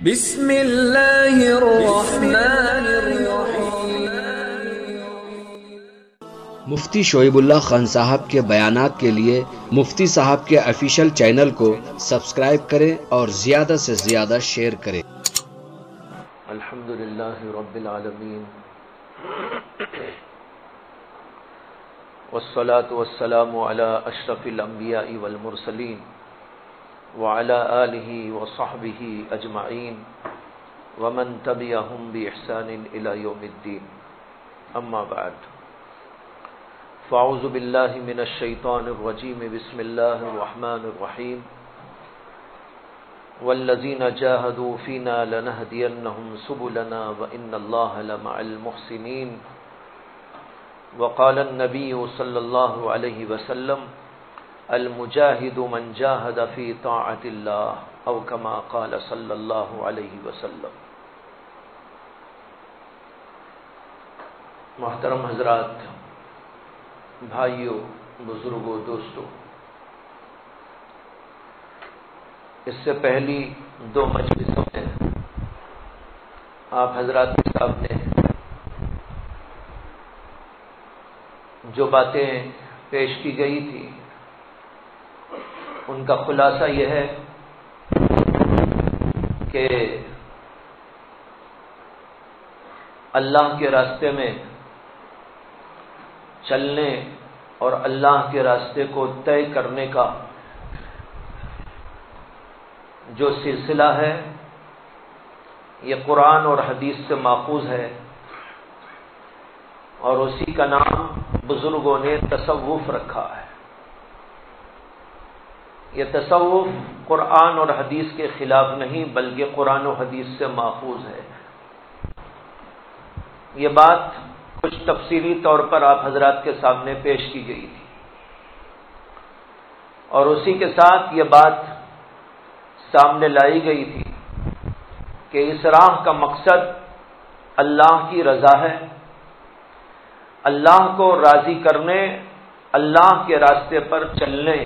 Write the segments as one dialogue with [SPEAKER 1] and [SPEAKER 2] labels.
[SPEAKER 1] بسم اللہ الرحمن الرحیم۔
[SPEAKER 2] مفتی شعیب اللہ خان صاحب کے بیانات کے لیے مفتی صاحب کے آفیشیل چینل کو سبسکرائب کریں اور زیادہ سے زیادہ شیئر کریں۔
[SPEAKER 3] الحمدللہ رب العالمین والصلاة والسلام علی اشرف الانبیاء والمرسلین وعلى آلہ وصحبہ اجمعین ومن تبعہم بإحسان الى یوم الدین، اما بعد فاعوذ باللہ من الشیطان الرجیم، بسم اللہ الرحمن الرحیم، والذین جاہدوا فینا لنہدینہم سبلنا وإن اللہ لمع المحسنین، وقال النبی صلی اللہ علیہ وسلم المجاہد من جاہد فی طاعت اللہ، او کما قال صلی اللہ علیہ وسلم۔ محترم حضرات، بھائیوں، بزرگوں، دوستوں، اس سے پہلی دو مجلسوں میں آپ حضرات کے سامنے جو باتیں پیش کی گئی تھی ان کا خلاصہ یہ ہے کہ اللہ کے راستے میں چلنے اور اللہ کے راستے کو طے کرنے کا جو سلسلہ ہے یہ قرآن اور حدیث سے ماخوذ ہے، اور اسی کا نام بزرگوں نے تصوف رکھا ہے۔ یہ تصوف قرآن اور حدیث کے خلاف نہیں بلکہ قرآن و حدیث سے ماخوذ ہے۔ یہ بات کچھ تفصیلی طور پر آپ حضرات کے سامنے پیش کی گئی تھی، اور اسی کے ساتھ یہ بات سامنے لائی گئی تھی کہ اس راہ کا مقصد اللہ کی رضا ہے، اللہ کو راضی کرنے، اللہ کے راستے پر چلنے،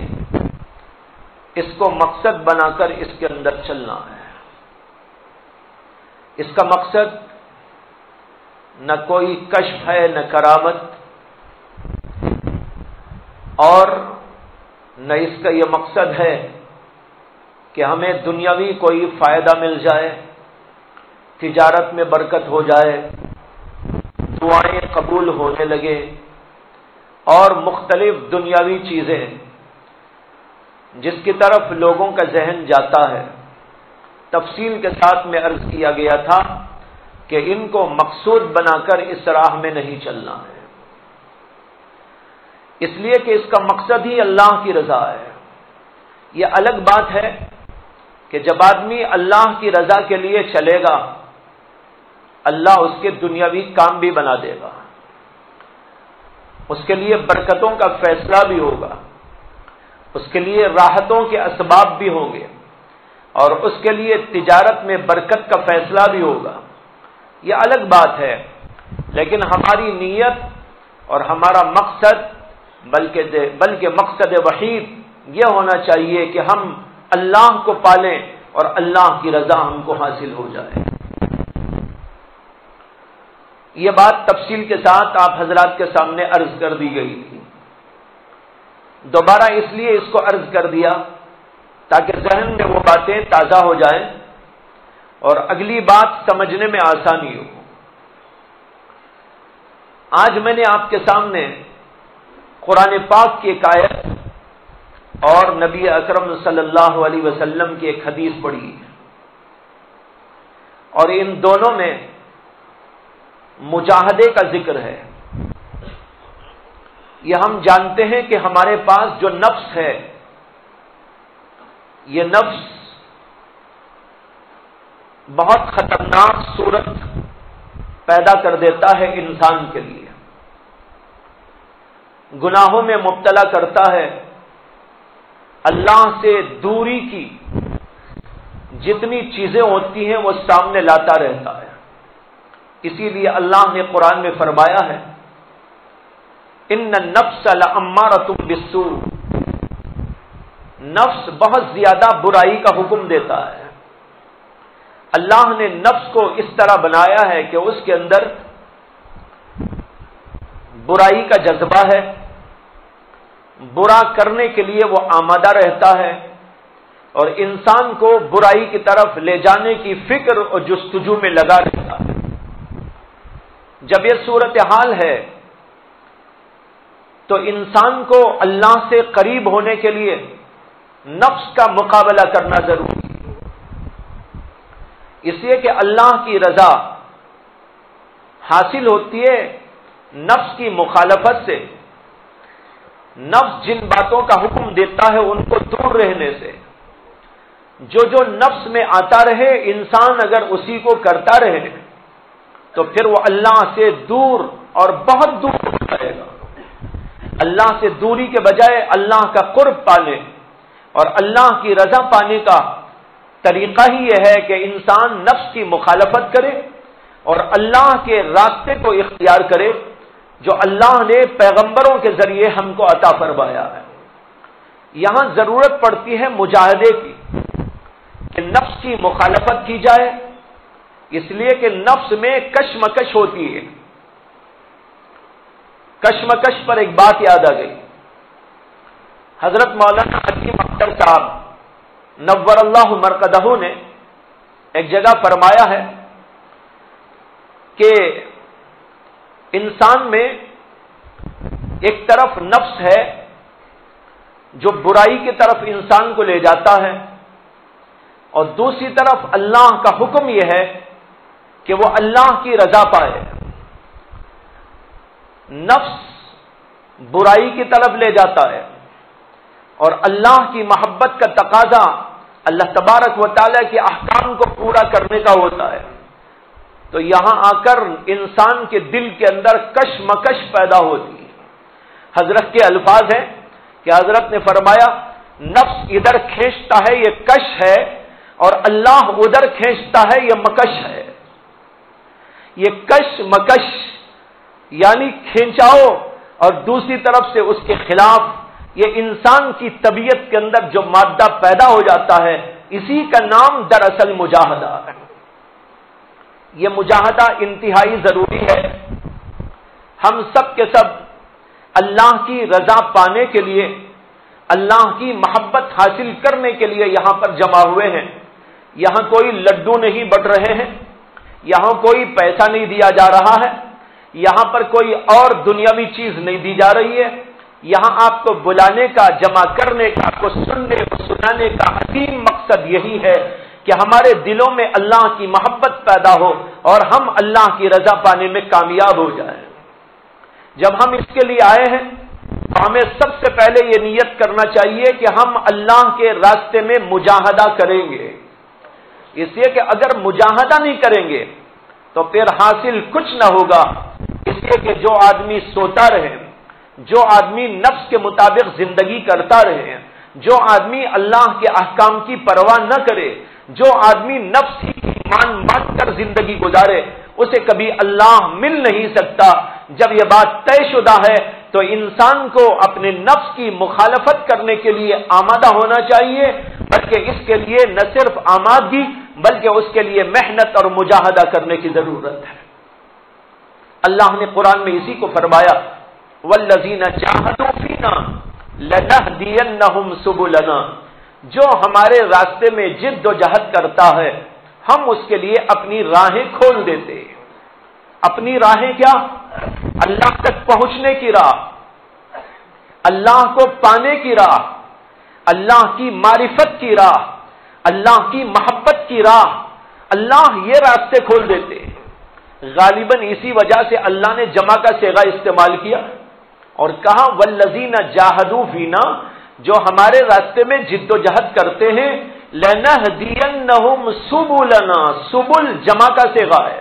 [SPEAKER 3] اس کو مقصد بنا کر اس کے اندر چلنا ہے۔ اس کا مقصد نہ کوئی کشف ہے، نہ کرامت، اور نہ اس کا یہ مقصد ہے کہ ہمیں دنیاوی کوئی فائدہ مل جائے، تجارت میں برکت ہو جائے، دعائیں قبول ہونے لگے، اور مختلف دنیاوی چیزیں جس کی طرف لوگوں کا ذہن جاتا ہے۔ تفصیل کے ساتھ میں عرض کیا گیا تھا کہ ان کو مقصود بنا کر اس راہ میں نہیں چلنا ہے، اس لیے کہ اس کا مقصد ہی اللہ کی رضا ہے۔ یہ الگ بات ہے کہ جب آدمی اللہ کی رضا کے لیے چلے گا، اللہ اس کے دنیاوی کام بھی بنا دے گا، اس کے لیے برکتوں کا فیصلہ بھی ہوگا، اس کے لیے راحتوں کے اسباب بھی ہوں گے، اور اس کے لیے تجارت میں برکت کا فیصلہ بھی ہوگا۔ یہ الگ بات ہے، لیکن ہماری نیت اور ہمارا مقصد بلکہ مقصد وحید یہ ہونا چاہیے کہ ہم اللہ کو پالیں اور اللہ کی رضا ہم کو حاصل ہو جائے۔ یہ بات تفصیل کے ساتھ آپ حضرات کے سامنے عرض کر دی گئی تھی۔ دوبارہ اس لیے اس کو عرض کر دیا تاکہ ذہن میں وہ باتیں تازہ ہو جائیں اور اگلی بات سمجھنے میں آسانی ہو۔ آج میں نے آپ کے سامنے قرآن پاک کی ایک آیت اور نبی اکرم صلی اللہ علیہ وسلم کی ایک حدیث پڑھی، اور ان دونوں میں مجاہدے کا ذکر ہے۔ یہ ہم جانتے ہیں کہ ہمارے پاس جو نفس ہے، یہ نفس بہت خطرناک صورت پیدا کر دیتا ہے انسان کے لیے، گناہوں میں مبتلا کرتا ہے، اللہ سے دوری کی جتنی چیزیں ہوتی ہیں وہ سامنے لاتا رہتا ہے۔ اسی لیے اللہ نے قرآن میں فرمایا ہے ان النفس لامارۃ بالسوء، نفس بہت زیادہ برائی کا حکم دیتا ہے، اللہ نے نفس کو اس طرح بنایا ہے کہ اس کے اندر برائی کا جذبہ ہے، برا کرنے کے لیے وہ آمادہ رہتا ہے اور انسان کو برائی کی طرف لے جانے کی فکر اور جستجو میں لگا رہتا ہے۔ جب یہ صورتحال ہے تو انسان کو اللہ سے قریب ہونے کے لیے نفس کا مقابلہ کرنا ضروری ہے، اس لیے کہ اللہ کی رضا حاصل ہوتی ہے نفس کی مخالفت سے۔ نفس جن باتوں کا حکم دیتا ہے ان کو دور رہنے سے، جو نفس میں آتا رہے انسان اگر اسی کو کرتا رہے تو پھر وہ اللہ سے دور اور بہت دور ہو جائے گا۔ اللہ سے دوری کے بجائے اللہ کا قرب پانے اور اللہ کی رضا پانے کا طریقہ ہی یہ ہے کہ انسان نفس کی مخالفت کرے اور اللہ کے راستے کو اختیار کرے جو اللہ نے پیغمبروں کے ذریعے ہم کو عطا فرمایا ہے۔ یہاں ضرورت پڑتی ہے مجاہدے کی، کہ نفس کی مخالفت کی جائے، اس لیے کہ نفس میں کشمکش ہوتی ہے۔ کشمکش پر ایک بات یاد آ گئی، حضرت مولانا حکیم اختر صاحب نور اللہ مرقدہ نے ایک جگہ فرمایا ہے کہ انسان میں ایک طرف نفس ہے جو برائی کی طرف انسان کو لے جاتا ہے اور دوسری طرف اللہ کا حکم یہ ہے کہ وہ اللہ کی رضا پائے۔ نفس برائی کی طرف لے جاتا ہے اور اللہ کی محبت کا تقاضا اللہ تبارک و تعالیٰ کے احکام کو پورا کرنے کا ہوتا ہے، تو یہاں آ کر انسان کے دل کے اندر کشمکش پیدا ہوتی ہے۔ حضرت کے الفاظ ہیں کہ حضرت نے فرمایا نفس ادھر کھینچتا ہے یہ کش ہے اور اللہ ادھر کھینچتا ہے یہ مکش ہے۔ یہ کش مکش یعنی کھینچاؤ اور دوسری طرف سے اس کے خلاف، یہ انسان کی طبیعت کے اندر جو مادہ پیدا ہو جاتا ہے اسی کا نام دراصل مجاہدہ ہے۔ یہ مجاہدہ انتہائی ضروری ہے۔ ہم سب کے سب اللہ کی رضا پانے کے لیے، اللہ کی محبت حاصل کرنے کے لیے یہاں پر جمع ہوئے ہیں۔ یہاں کوئی لڈو نہیں بٹ رہے ہیں، یہاں کوئی پیسہ نہیں دیا جا رہا ہے، یہاں پر کوئی اور دنیاوی چیز نہیں دی جا رہی ہے۔ یہاں آپ کو بلانے کا، جمع کرنے کا، آپ کو سننے اور سنانے کا عظیم مقصد یہی ہے کہ ہمارے دلوں میں اللہ کی محبت پیدا ہو اور ہم اللہ کی رضا پانے میں کامیاب ہو جائیں۔ جب ہم اس کے لیے آئے ہیں تو ہمیں سب سے پہلے یہ نیت کرنا چاہیے کہ ہم اللہ کے راستے میں مجاہدہ کریں گے، اس لیے کہ اگر مجاہدہ نہیں کریں گے تو پھر حاصل کچھ نہ ہوگا۔ اس لیے کہ جو آدمی سوتا رہے، جو آدمی نفس کے مطابق زندگی کرتا رہے، جو آدمی اللہ کے احکام کی پرواہ نہ کرے، جو آدمی نفس ہی مان کر زندگی گزارے، اسے کبھی اللہ مل نہیں سکتا۔ جب یہ بات طے شدہ ہے تو انسان کو اپنے نفس کی مخالفت کرنے کے لیے آمادہ ہونا چاہیے، بلکہ اس کے لیے نہ صرف آمادگی بلکہ اس کے لیے محنت اور مجاہدہ کرنے کی ضرورت ہے۔ اللہ نے قرآن میں اسی کو فرمایا، والذین جاہدوا فینا لنہدینہم سبلنا، جو ہمارے راستے میں جد و جہد کرتا ہے ہم اس کے لیے اپنی راہیں کھول دیتے۔ اپنی راہیں کیا؟ اللہ تک پہنچنے کی راہ، اللہ کو پانے کی راہ، اللہ کی معرفت کی راہ، اللہ کی محبت کی راہ، اللہ یہ راستے کھول دیتے۔ غالباً اسی وجہ سے اللہ نے جمع کا صیغہ استعمال کیا اور کہا والذین جاہدوا فینا، جو ہمارے راستے میں جد و جہد کرتے ہیں، لنہدینہم سبلنا، سبل جمع کا صیغہ ہے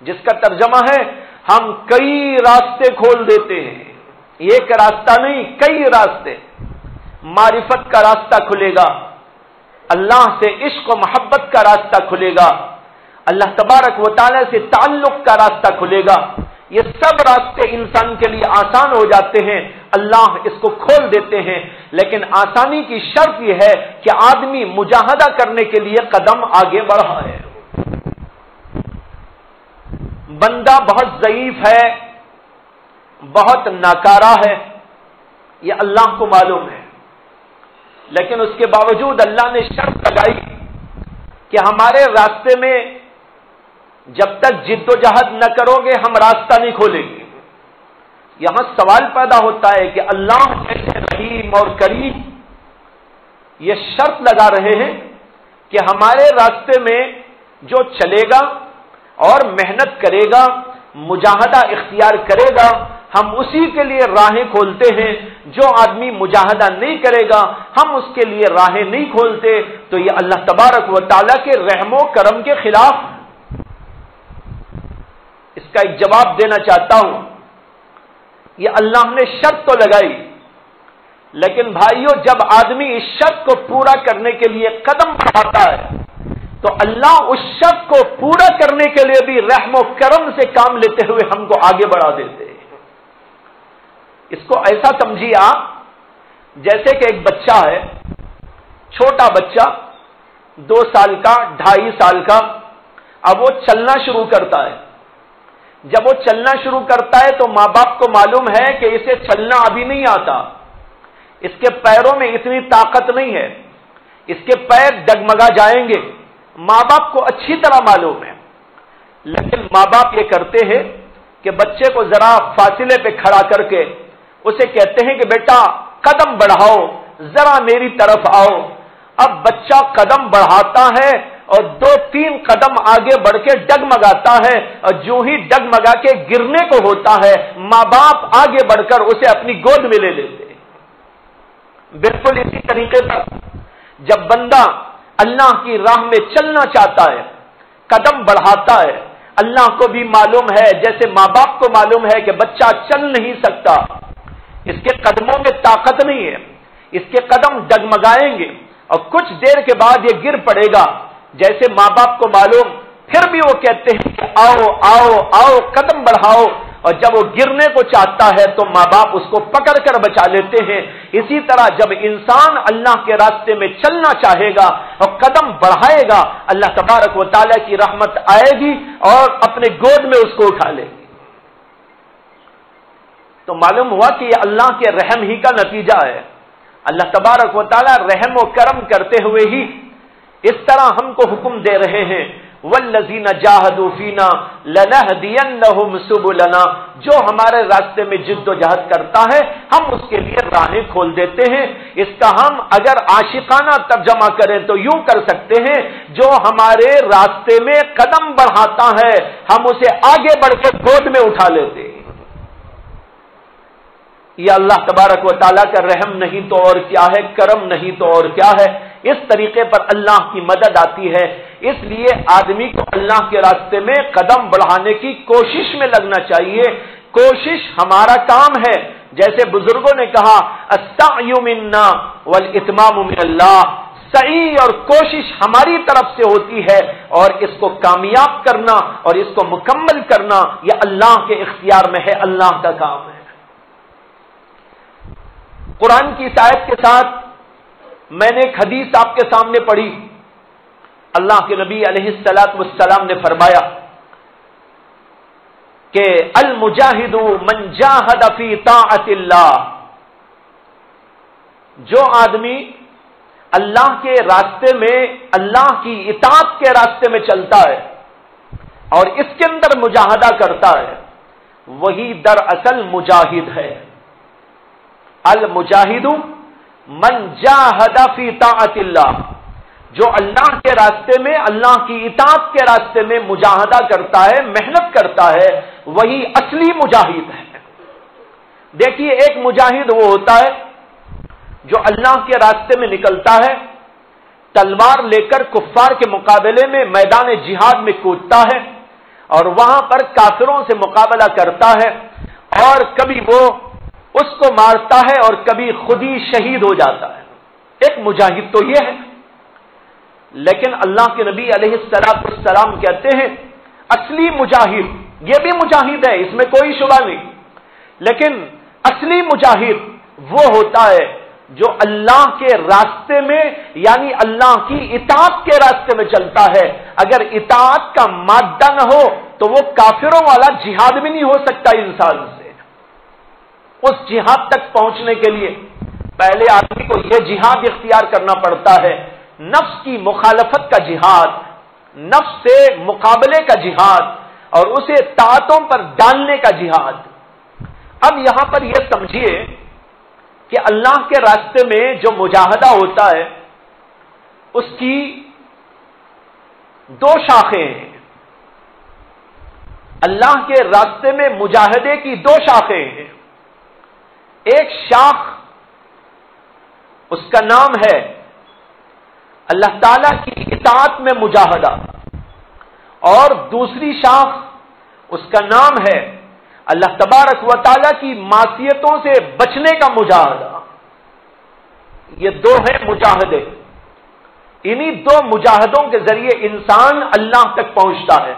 [SPEAKER 3] جس کا ترجمہ ہے ہم کئی راستے کھول دیتے ہیں۔ ایک راستہ نہیں، کئی راستے۔ معرفت کا راستہ کھلے گا، اللہ سے عشق و محبت کا راستہ کھلے گا، اللہ تبارک و تعالی سے تعلق کا راستہ کھلے گا۔ یہ سب راستے انسان کے لیے آسان ہو جاتے ہیں، اللہ اس کو کھول دیتے ہیں، لیکن آسانی کی شرط یہ ہے کہ آدمی مجاہدہ کرنے کے لیے قدم آگے بڑھائے۔ بندہ بہت ضعیف ہے، بہت ناکارہ ہے، یہ اللہ کو معلوم ہے، لیکن اس کے باوجود اللہ نے شرط لگائی کہ ہمارے راستے میں جب تک جد و جہد نہ کرو گے ہم راستہ نہیں کھولیں گے۔ یہاں سوال پیدا ہوتا ہے کہ اللہ ایسے رحیم اور کریم یہ شرط لگا رہے ہیں کہ ہمارے راستے میں جو چلے گا اور محنت کرے گا، مجاہدہ اختیار کرے گا، ہم اسی کے لیے راہیں کھولتے ہیں۔ جو آدمی مجاہدہ نہیں کرے گا ہم اس کے لیے راہیں نہیں کھولتے، تو یہ اللہ تبارک و تعالیٰ کے رحم و کرم کے خلاف۔ اس کا ایک جواب دینا چاہتا ہوں، یہ اللہ نے شرط تو لگائی، لیکن بھائیوں جب آدمی اس شرط کو پورا کرنے کے لیے قدم بڑھاتا ہے تو اللہ اس شرط کو پورا کرنے کے لیے بھی رحم و کرم سے کام لیتے ہوئے ہم کو آگے بڑھا دیتے ہیں۔ اس کو ایسا سمجھیے آپ جیسے کہ ایک بچہ ہے، چھوٹا بچہ 2 سال کا، 2.5 سال کا، اب وہ چلنا شروع کرتا ہے۔ جب وہ چلنا شروع کرتا ہے تو ماں باپ کو معلوم ہے کہ اسے چلنا ابھی نہیں آتا، اس کے پیروں میں اتنی طاقت نہیں ہے، اس کے پیر ڈگمگا جائیں گے، ماں باپ کو اچھی طرح معلوم ہے، لیکن ماں باپ یہ کرتے ہیں کہ بچے کو ذرا فاصلے پہ کھڑا کر کے اسے کہتے ہیں کہ بیٹا قدم بڑھاؤ، ذرا میری طرف آؤ۔ اب بچہ قدم بڑھاتا ہے اور 2-3 قدم آگے بڑھ کے ڈگمگاتا ہے، اور جو ہی ڈگمگا کے گرنے کو ہوتا ہے ماں باپ آگے بڑھ کر اسے اپنی گود میں لے لیتے ہیں۔ بالکل اسی طریقے پر جب بندہ اللہ کی راہ میں چلنا چاہتا ہے، قدم بڑھاتا ہے، اللہ کو بھی معلوم ہے، جیسے ماں باپ کو معلوم ہے کہ بچہ چل نہیں سکتا، اس کے قدموں میں طاقت نہیں ہے، اس کے قدم ڈگمگائیں گے اور کچھ دیر کے بعد یہ گر پڑے گا، جیسے ماں باپ کو معلوم، پھر بھی وہ کہتے ہیں کہ آؤ آؤ آؤ قدم بڑھاؤ، اور جب وہ گرنے کو چاہتا ہے تو ماں باپ اس کو پکڑ کر بچا لیتے ہیں۔ اسی طرح جب انسان اللہ کے راستے میں چلنا چاہے گا اور قدم بڑھائے گا، اللہ تبارک و تعالیٰ کی رحمت آئے گی اور اپنے گود میں اس کو اٹھا لے گی۔ تو معلوم ہوا کہ یہ اللہ کے رحم ہی کا نتیجہ ہے۔ اللہ تبارک و تعالیٰ رحم و کرم کرتے ہوئے ہی اس طرح ہم کو حکم دے رہے ہیں، والذین جاہدوا فینا لنہدینہم سبلنا، جو ہمارے راستے میں جد و جہد کرتا ہے ہم اس کے لیے راہیں کھول دیتے ہیں۔ اس کا ہم اگر عاشقانہ ترجمہ کریں تو یوں کر سکتے ہیں، جو ہمارے راستے میں قدم بڑھاتا ہے ہم اسے آگے بڑھ کے گود میں اٹھا لیتے ہیں۔ یہ اللہ تبارک و تعالیٰ کا رحم نہیں تو اور کیا ہے، کرم نہیں تو اور کیا ہے۔ اس طریقے پر اللہ کی مدد آتی ہے، اس لیے آدمی کو اللہ کے راستے میں قدم بڑھانے کی کوشش میں لگنا چاہیے۔ کوشش ہمارا کام ہے، جیسے بزرگوں نے کہا السعی منا والاتمام من اللہ، سعی اور کوشش ہماری طرف سے ہوتی ہے اور اس کو کامیاب کرنا اور اس کو مکمل کرنا یہ اللہ کے اختیار میں ہے، اللہ کا کام ہے۔ قرآن کی اس آیت کے ساتھ میں نے ایک حدیث آپ کے سامنے پڑھی۔ اللہ کے نبی علیہ الصلوۃ والسلام نے فرمایا کہ المجاہد من جاہد فی طاعت اللہ، جو آدمی اللہ کے راستے میں، اللہ کی اطاعت کے راستے میں چلتا ہے اور اس کے اندر مجاہدہ کرتا ہے، وہی دراصل مجاہد ہے۔ المجاہد من جاہد فی طاعت اللہ، جو اللہ کے راستے میں، اللہ کی اطاعت کے راستے میں مجاہدہ کرتا ہے، محنت کرتا ہے، وہی اصلی مجاہد ہے۔ دیکھیے ایک مجاہد وہ ہوتا ہے جو اللہ کے راستے میں نکلتا ہے، تلوار لے کر کفار کے مقابلے میں میدان جہاد میں کودتا ہے اور وہاں پر کافروں سے مقابلہ کرتا ہے، اور کبھی وہ اس کو مارتا ہے اور کبھی خود ہی شہید ہو جاتا ہے۔ ایک مجاہد تو یہ ہے، لیکن اللہ کے نبی علیہ السلام کہتے ہیں اصلی مجاہد، یہ بھی مجاہد ہے، اس میں کوئی شبہ نہیں، لیکن اصلی مجاہد وہ ہوتا ہے جو اللہ کے راستے میں، یعنی اللہ کی اطاعت کے راستے میں چلتا ہے۔ اگر اطاعت کا مادہ نہ ہو تو وہ کافروں والا جہاد بھی نہیں ہو سکتا انسان سے۔ اس جہاد تک پہنچنے کے لیے پہلے آدمی کو یہ جہاد اختیار کرنا پڑتا ہے، نفس کی مخالفت کا جہاد، نفس سے مقابلے کا جہاد، اور اسے طاعتوں پر ڈالنے کا جہاد۔ اب یہاں پر یہ سمجھیے کہ اللہ کے راستے میں جو مجاہدہ ہوتا ہے اس کی دو شاخیں ہیں۔ اللہ کے راستے میں مجاہدے کی دو شاخیں ہیں۔ ایک شاخ اس کا نام ہے اللہ تعالی کی اطاعت میں مجاہدہ، اور دوسری شاخ اس کا نام ہے اللہ تبارک و تعالی کی معصیتوں سے بچنے کا مجاہدہ۔ یہ دو ہیں مجاہدے۔ انہی دو مجاہدوں کے ذریعے انسان اللہ تک پہنچتا ہے۔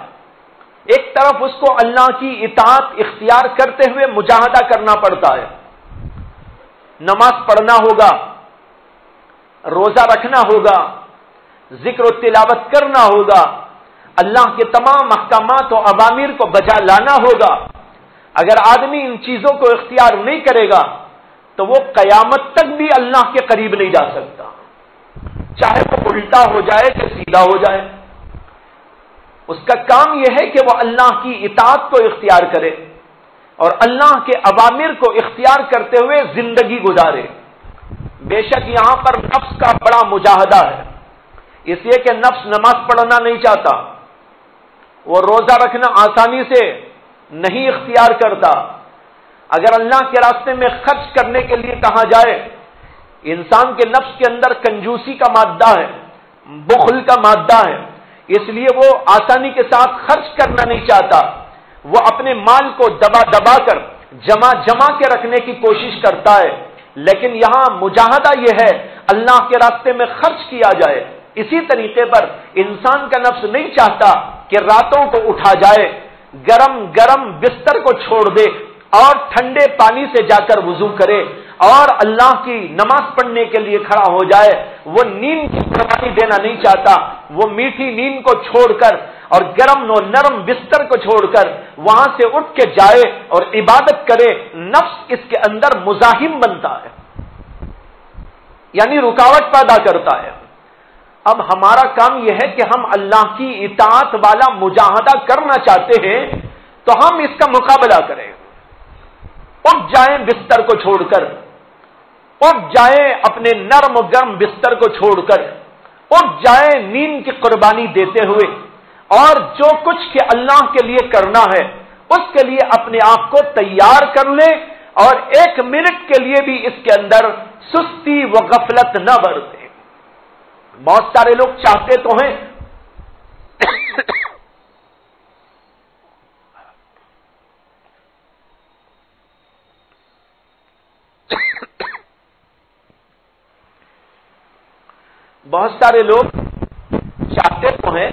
[SPEAKER 3] ایک طرف اس کو اللہ کی اطاعت اختیار کرتے ہوئے مجاہدہ کرنا پڑتا ہے، نماز پڑھنا ہوگا، روزہ رکھنا ہوگا، ذکر و تلاوت کرنا ہوگا، اللہ کے تمام احکامات و اوامر کو بجا لانا ہوگا۔ اگر آدمی ان چیزوں کو اختیار نہیں کرے گا تو وہ قیامت تک بھی اللہ کے قریب نہیں جا سکتا، چاہے وہ الٹا ہو جائے کہ سیدھا ہو جائے۔ اس کا کام یہ ہے کہ وہ اللہ کی اطاعت کو اختیار کرے اور اللہ کے اوامر کو اختیار کرتے ہوئے زندگی گزارے۔ بے شک یہاں پر نفس کا بڑا مجاہدہ ہے، اس لیے کہ نفس نماز پڑھنا نہیں چاہتا، وہ روزہ رکھنا آسانی سے نہیں اختیار کرتا۔ اگر اللہ کے راستے میں خرچ کرنے کے لیے کہا جائے، انسان کے نفس کے اندر کنجوسی کا مادہ ہے، بخل کا مادہ ہے، اس لیے وہ آسانی کے ساتھ خرچ کرنا نہیں چاہتا، وہ اپنے مال کو دبا دبا کر جمع کے رکھنے کی کوشش کرتا ہے۔ لیکن یہاں مجاہدہ یہ ہے اللہ کے راستے میں خرچ کیا جائے۔ اسی طریقے پر انسان کا نفس نہیں چاہتا کہ راتوں کو اٹھا جائے، گرم گرم بستر کو چھوڑ دے اور ٹھنڈے پانی سے جا کر وضو کرے اور اللہ کی نماز پڑھنے کے لیے کھڑا ہو جائے۔ وہ نیند کی قربانی دینا نہیں چاہتا، وہ میٹھی نیند کو چھوڑ کر اور گرم و نرم بستر کو چھوڑ کر وہاں سے اٹھ کے جائے اور عبادت کرے۔ نفس اس کے اندر مزاحم بنتا ہے، یعنی رکاوٹ پیدا کرتا ہے۔ اب ہمارا کام یہ ہے کہ ہم اللہ کی اطاعت والا مجاہدہ کرنا چاہتے ہیں تو ہم اس کا مقابلہ کریں، اٹھ جائیں بستر کو چھوڑ کر، اٹھ جائیں اپنے نرم و گرم بستر کو چھوڑ کر، اٹھ جائیں نیند کی قربانی دیتے ہوئے، اور جو کچھ کہ اللہ کے لیے کرنا ہے اس کے لیے اپنے آپ کو تیار کر لیں، اور ایک منٹ کے لیے بھی اس کے اندر سستی و غفلت نہ برتیں۔ بہت سارے لوگ چاہتے تو ہیں بہت سارے لوگ چاہتے تو ہیں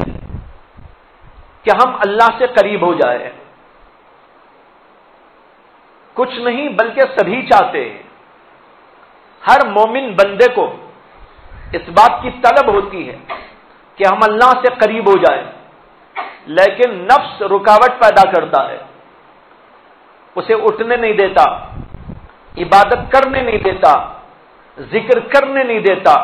[SPEAKER 3] کہ ہم اللہ سے قریب ہو جائیں، کچھ نہیں بلکہ سبھی چاہتے ہیں۔ ہر مومن بندے کو اس بات کی طلب ہوتی ہے کہ ہم اللہ سے قریب ہو جائیں، لیکن نفس رکاوٹ پیدا کرتا ہے، اسے اٹھنے نہیں دیتا، عبادت کرنے نہیں دیتا، ذکر کرنے نہیں دیتا،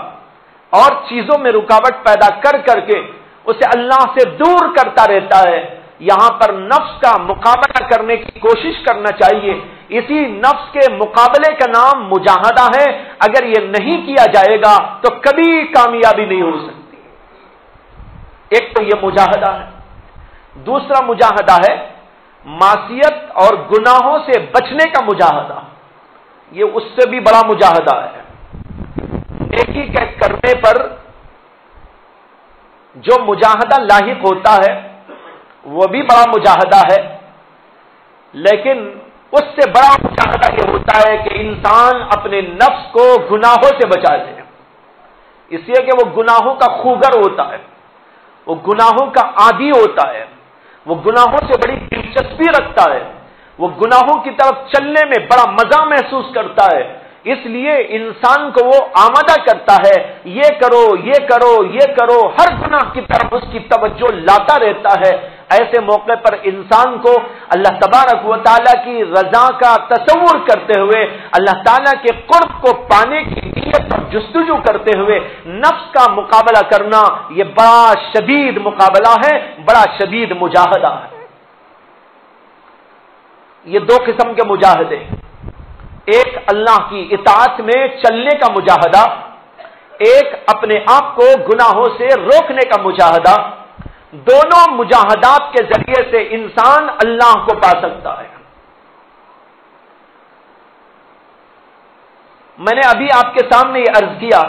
[SPEAKER 3] اور چیزوں میں رکاوٹ پیدا کر کر کے اسے اللہ سے دور کرتا رہتا ہے۔ یہاں پر نفس کا مقابلہ کرنے کی کوشش کرنا چاہیے۔ اسی نفس کے مقابلے کا نام مجاہدہ ہے۔ اگر یہ نہیں کیا جائے گا تو کبھی کامیابی نہیں ہو سکتی۔ ایک تو یہ مجاہدہ ہے، دوسرا مجاہدہ ہے معصیت اور گناہوں سے بچنے کا مجاہدہ۔ یہ اس سے بھی بڑا مجاہدہ ہے۔ نیکی کے کرنے پر جو مجاہدہ لاحق ہوتا ہے وہ بھی بڑا مجاہدہ ہے، لیکن اس سے بڑا مجاہدہ یہ ہوتا ہے کہ انسان اپنے نفس کو گناہوں سے بچا لے، اس لیے کہ وہ گناہوں کا خوگر ہوتا ہے، وہ گناہوں کا عادی ہوتا ہے، وہ گناہوں سے بڑی دلچسپی رکھتا ہے، وہ گناہوں کی طرف چلنے میں بڑا مزہ محسوس کرتا ہے۔ اس لیے انسان کو وہ آمادہ کرتا ہے، یہ کرو یہ کرو یہ کرو، ہر گناہ کی طرف اس کی توجہ لاتا رہتا ہے، ایسے موقع پر انسان کو اللہ تبارک و تعالیٰ کی رضا کا تصور کرتے ہوئے، اللہ تعالیٰ کے قرب کو پانے کی نیت اور جستجو کرتے ہوئے نفس کا مقابلہ کرنا، یہ بڑا شدید مقابلہ ہے، بڑا شدید مجاہدہ ہے۔ یہ دو قسم کے مجاہدے، ایک اللہ کی اطاعت میں چلنے کا مجاہدہ، ایک اپنے آپ کو گناہوں سے روکنے کا مجاہدہ۔ دونوں مجاہدات کے ذریعے سے انسان اللہ کو پا سکتا ہے۔ میں نے ابھی آپ کے سامنے یہ عرض کیا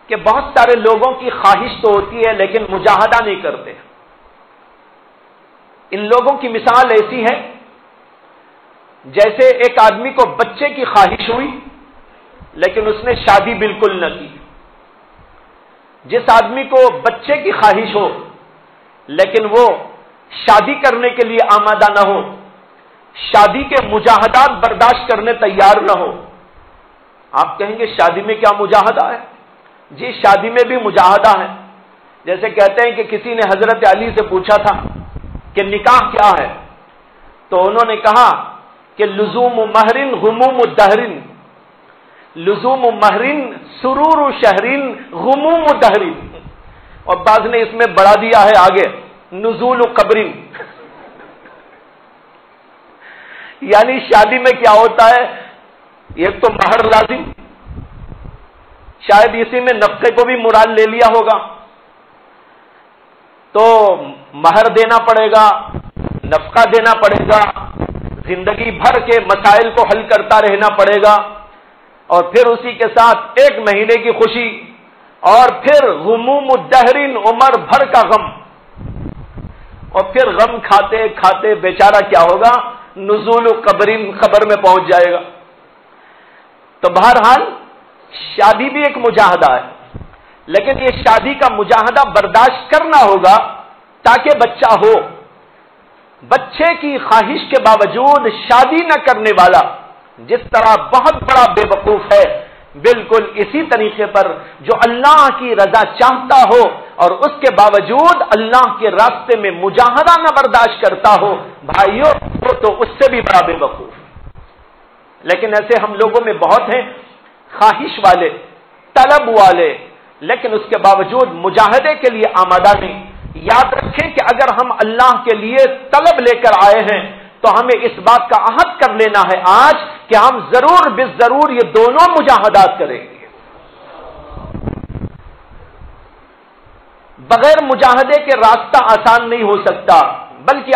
[SPEAKER 3] کہ بہت سارے لوگوں کی خواہش تو ہوتی ہے لیکن مجاہدہ نہیں کرتے۔ ان لوگوں کی مثال ایسی ہے جیسے ایک آدمی کو بچے کی خواہش ہوئی لیکن اس نے شادی بالکل نہ کی۔ جس آدمی کو بچے کی خواہش ہو لیکن وہ شادی کرنے کے لیے آمادہ نہ ہو، شادی کے مجاہدات برداشت کرنے تیار نہ ہو، آپ کہیں گے شادی میں کیا مجاہدہ ہے؟ جی شادی میں بھی مجاہدہ ہے۔ جیسے کہتے ہیں کہ کسی نے حضرت علی سے پوچھا تھا کہ نکاح کیا ہے، تو انہوں نے کہا کہ لزوم مہرن غموم دہرن، لزوم مہرن سرور شہرین غموم دہرین، اور بعض نے اس میں بڑھا دیا ہے آگے نزول قبرین۔ یعنی شادی میں کیا ہوتا ہے، ایک تو مہر لازم، شاید اسی میں نفقے کو بھی مراد لے لیا ہوگا، تو مہر دینا پڑے گا، نفقہ دینا پڑے گا، زندگی بھر کے مسائل کو حل کرتا رہنا پڑے گا، اور پھر اسی کے ساتھ ایک مہینے کی خوشی، اور پھر غموم الدہرین عمر بھر کا غم، اور پھر غم کھاتے کھاتے بیچارہ کیا ہوگا، نزول قبرین، قبر میں پہنچ جائے گا۔ تو بہرحال شادی بھی ایک مجاہدہ ہے، لیکن یہ شادی کا مجاہدہ برداشت کرنا ہوگا تاکہ بچہ ہو۔ بچے کی خواہش کے باوجود شادی نہ کرنے والا جس طرح بہت بڑا بے وقوف ہے، بالکل اسی طریقے پر جو اللہ کی رضا چاہتا ہو اور اس کے باوجود اللہ کے راستے میں مجاہدہ نہ برداشت کرتا ہو، بھائیوں وہ تو اس سے بھی بڑا بے وقوف۔ لیکن ایسے ہم لوگوں میں بہت ہیں خواہش والے، طلب والے، لیکن اس کے باوجود مجاہدے کے لیے آمادہ نہیں۔ یاد رکھیں کہ اگر ہم اللہ کے لیے طلب لے کر آئے ہیں تو ہمیں اس بات کا عہد کر لینا ہے آج کہ ہم ضرور بالضرور یہ دونوں مجاہدات کریں گے۔ بغیر مجاہدے کے راستہ آسان نہیں ہو سکتا، بلکہ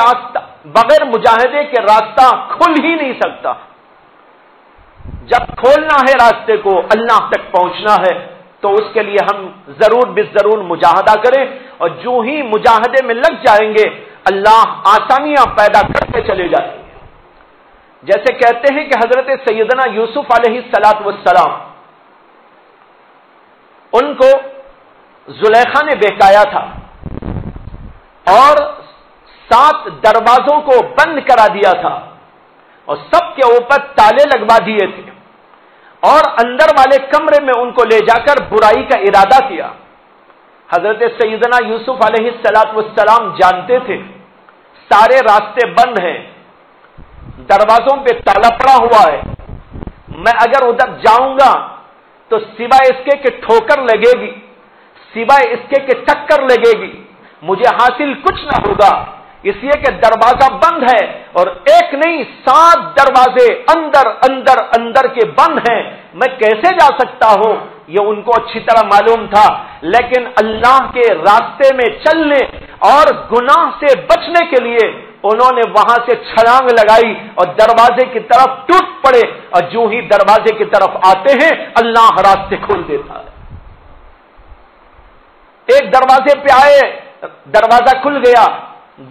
[SPEAKER 3] بغیر مجاہدے کے راستہ کھل ہی نہیں سکتا۔ جب کھولنا ہے راستے کو، اللہ تک پہنچنا ہے، تو اس کے لیے ہم ضرور بالضرور مجاہدہ کریں، اور جو ہی مجاہدے میں لگ جائیں گے اللہ آسانیاں پیدا کرتے چلے جائیں گے۔ جیسے کہتے ہیں کہ حضرت سیدنا یوسف علیہ الصلوۃ والسلام، ان کو زلیخا نے بہکایا تھا اور 7 دروازوں کو بند کرا دیا تھا اور سب کے اوپر تالے لگوا دیے تھے، اور اندر والے کمرے میں ان کو لے جا کر برائی کا ارادہ کیا۔ حضرت سیدنا یوسف علیہ الصلوۃ والسلام جانتے تھے سارے راستے بند ہیں، دروازوں پہ تالا پڑا ہوا ہے، میں اگر ادھر جاؤں گا تو سوائے اس کے کہ ٹھوکر لگے گی، سوائے اس کے کہ ٹکر لگے گی، مجھے حاصل کچھ نہ ہوگا، اس لیے کہ دروازہ بند ہے، اور ایک نہیں 7 دروازے اندر اندر اندر کے بند ہیں، میں کیسے جا سکتا ہوں؟ یہ ان کو اچھی طرح معلوم تھا، لیکن اللہ کے راستے میں چلنے اور گناہ سے بچنے کے لیے انہوں نے وہاں سے چھلانگ لگائی اور دروازے کی طرف ٹوٹ پڑے، اور جو ہی دروازے کی طرف آتے ہیں اللہ راستے کھول دیتا ہے۔ ایک دروازے پہ آئے، دروازہ کھل گیا،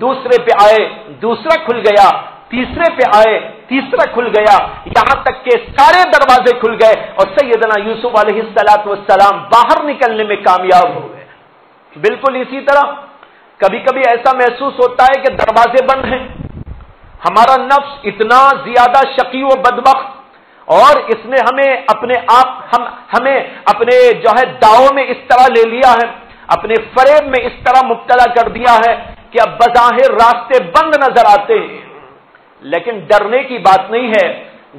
[SPEAKER 3] دوسرے پہ آئے، دوسرا کھل گیا، تیسرے پہ آئے، تیسرا کھل گیا، یہاں تک کہ سارے دروازے کھل گئے اور سیدنا یوسف علیہ الصلوۃ والسلام باہر نکلنے میں کامیاب ہو گئے۔ بالکل اسی طرح کبھی کبھی ایسا محسوس ہوتا ہے کہ دروازے بند ہیں، ہمارا نفس اتنا زیادہ شقی و بدبخت، اور اس نے ہمیں اپنے جو ہے داؤ میں اس طرح لے لیا ہے، اپنے فریب میں اس طرح مبتلا کر دیا ہے کہ اب بظاہر راستے بند نظر آتے ہیں، لیکن ڈرنے کی بات نہیں ہے،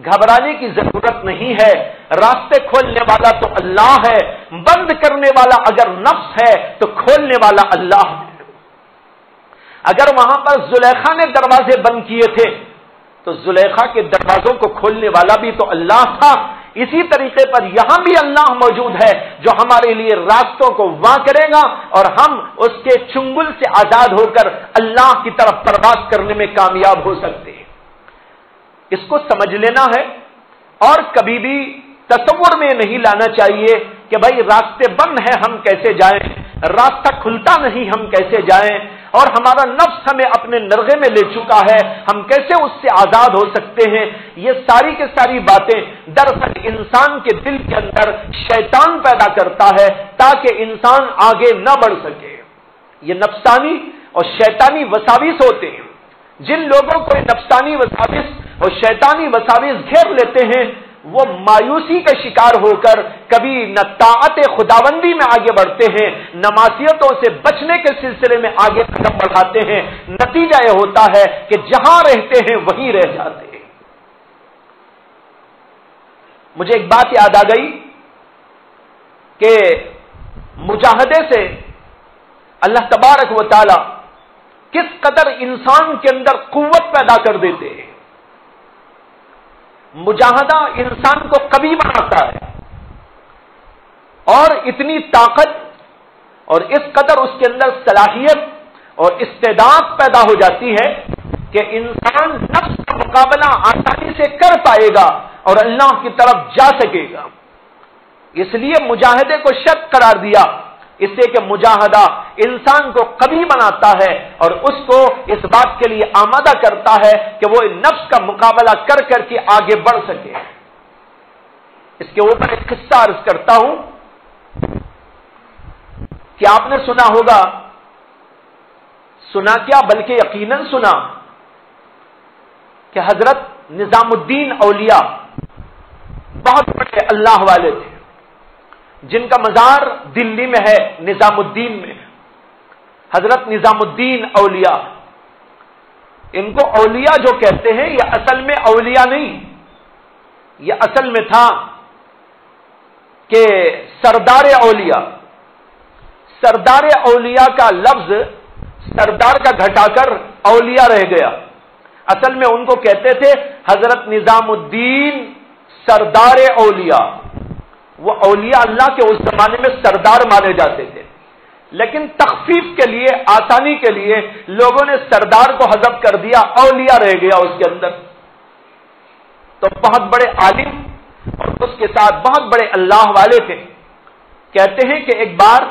[SPEAKER 3] گھبرانے کی ضرورت نہیں ہے۔ راستے کھولنے والا تو اللہ ہے، بند کرنے والا اگر نفس ہے تو کھولنے والا اللہ ہے۔ اگر وہاں پر زلیخا نے دروازے بند کیے تھے تو زلیخا کے دروازوں کو کھولنے والا بھی تو اللہ تھا۔ اسی طریقے پر یہاں بھی اللہ موجود ہے جو ہمارے لیے راستوں کو واں کرے گا اور ہم اس کے چنگل سے آزاد ہو کر اللہ کی طرف پرواز کرنے میں کامیاب ہو سکتے ہیں۔ اس کو سمجھ لینا ہے اور کبھی بھی تصور میں نہیں لانا چاہیے کہ بھائی راستے بند ہیں ہم کیسے جائیں، راستہ کھلتا نہیں ہم کیسے جائیں، اور ہمارا نفس ہمیں اپنے نرغے میں لے چکا ہے ہم کیسے اس سے آزاد ہو سکتے ہیں۔ یہ ساری کی ساری باتیں دراصل انسان کے دل کے اندر شیطان پیدا کرتا ہے تاکہ انسان آگے نہ بڑھ سکے۔ یہ نفسانی اور شیطانی وساوس ہوتے ہیں۔ جن لوگوں کو نفسانی وساوس اور شیطانی وساوس گھیر لیتے ہیں وہ مایوسی کا شکار ہو کر کبھی نہ طاعت خداوندی میں آگے بڑھتے ہیں، نہ معصیتوں سے بچنے کے سلسلے میں آگے قدم بڑھاتے ہیں۔ نتیجہ یہ ہوتا ہے کہ جہاں رہتے ہیں وہیں رہ جاتے ہیں۔ مجھے ایک بات یاد آ گئی کہ مجاہدے سے اللہ تبارک و تعالی کس قدر انسان کے اندر قوت پیدا کر دیتے ہیں۔ مجاہدہ انسان کو قوی بناتا ہے اور اتنی طاقت اور اس قدر اس کے اندر صلاحیت اور استعداد پیدا ہو جاتی ہے کہ انسان نفس کا مقابلہ آسانی سے کر پائے گا اور اللہ کی طرف جا سکے گا۔ اس لیے مجاہدے کو شرط قرار دیا، اس سے کہ مجاہدہ انسان کو قوی بناتا ہے اور اس کو اس بات کے لیے آمادہ کرتا ہے کہ وہ نفس کا مقابلہ کر کر کے آگے بڑھ سکے۔ اس کے اوپر ایک قصہ عرض کرتا ہوں کہ آپ نے سنا ہوگا، سنا کیا بلکہ یقیناً سنا کہ حضرت نظام الدین اولیاء بہت بڑے اللہ والے تھے جن کا مزار دلی میں ہے، نظام الدین میں۔ حضرت نظام الدین اولیاء، ان کو اولیاء جو کہتے ہیں یہ اصل میں اولیاء نہیں، یہ اصل میں تھا کہ سردار اولیاء۔ سردار اولیاء کا لفظ سردار کا گھٹا کر اولیاء رہ گیا۔ اصل میں ان کو کہتے تھے حضرت نظام الدین سردار اولیاء۔ وہ اولیاء اللہ کے اس زمانے میں سردار مانے جاتے تھے، لیکن تخفیف کے لیے، آسانی کے لیے لوگوں نے سردار کو حذف کر دیا، اولیاء رہ گیا اس کے اندر۔ تو بہت بڑے عالم اور اس کے ساتھ بہت بڑے اللہ والے تھے۔ کہتے ہیں کہ ایک بار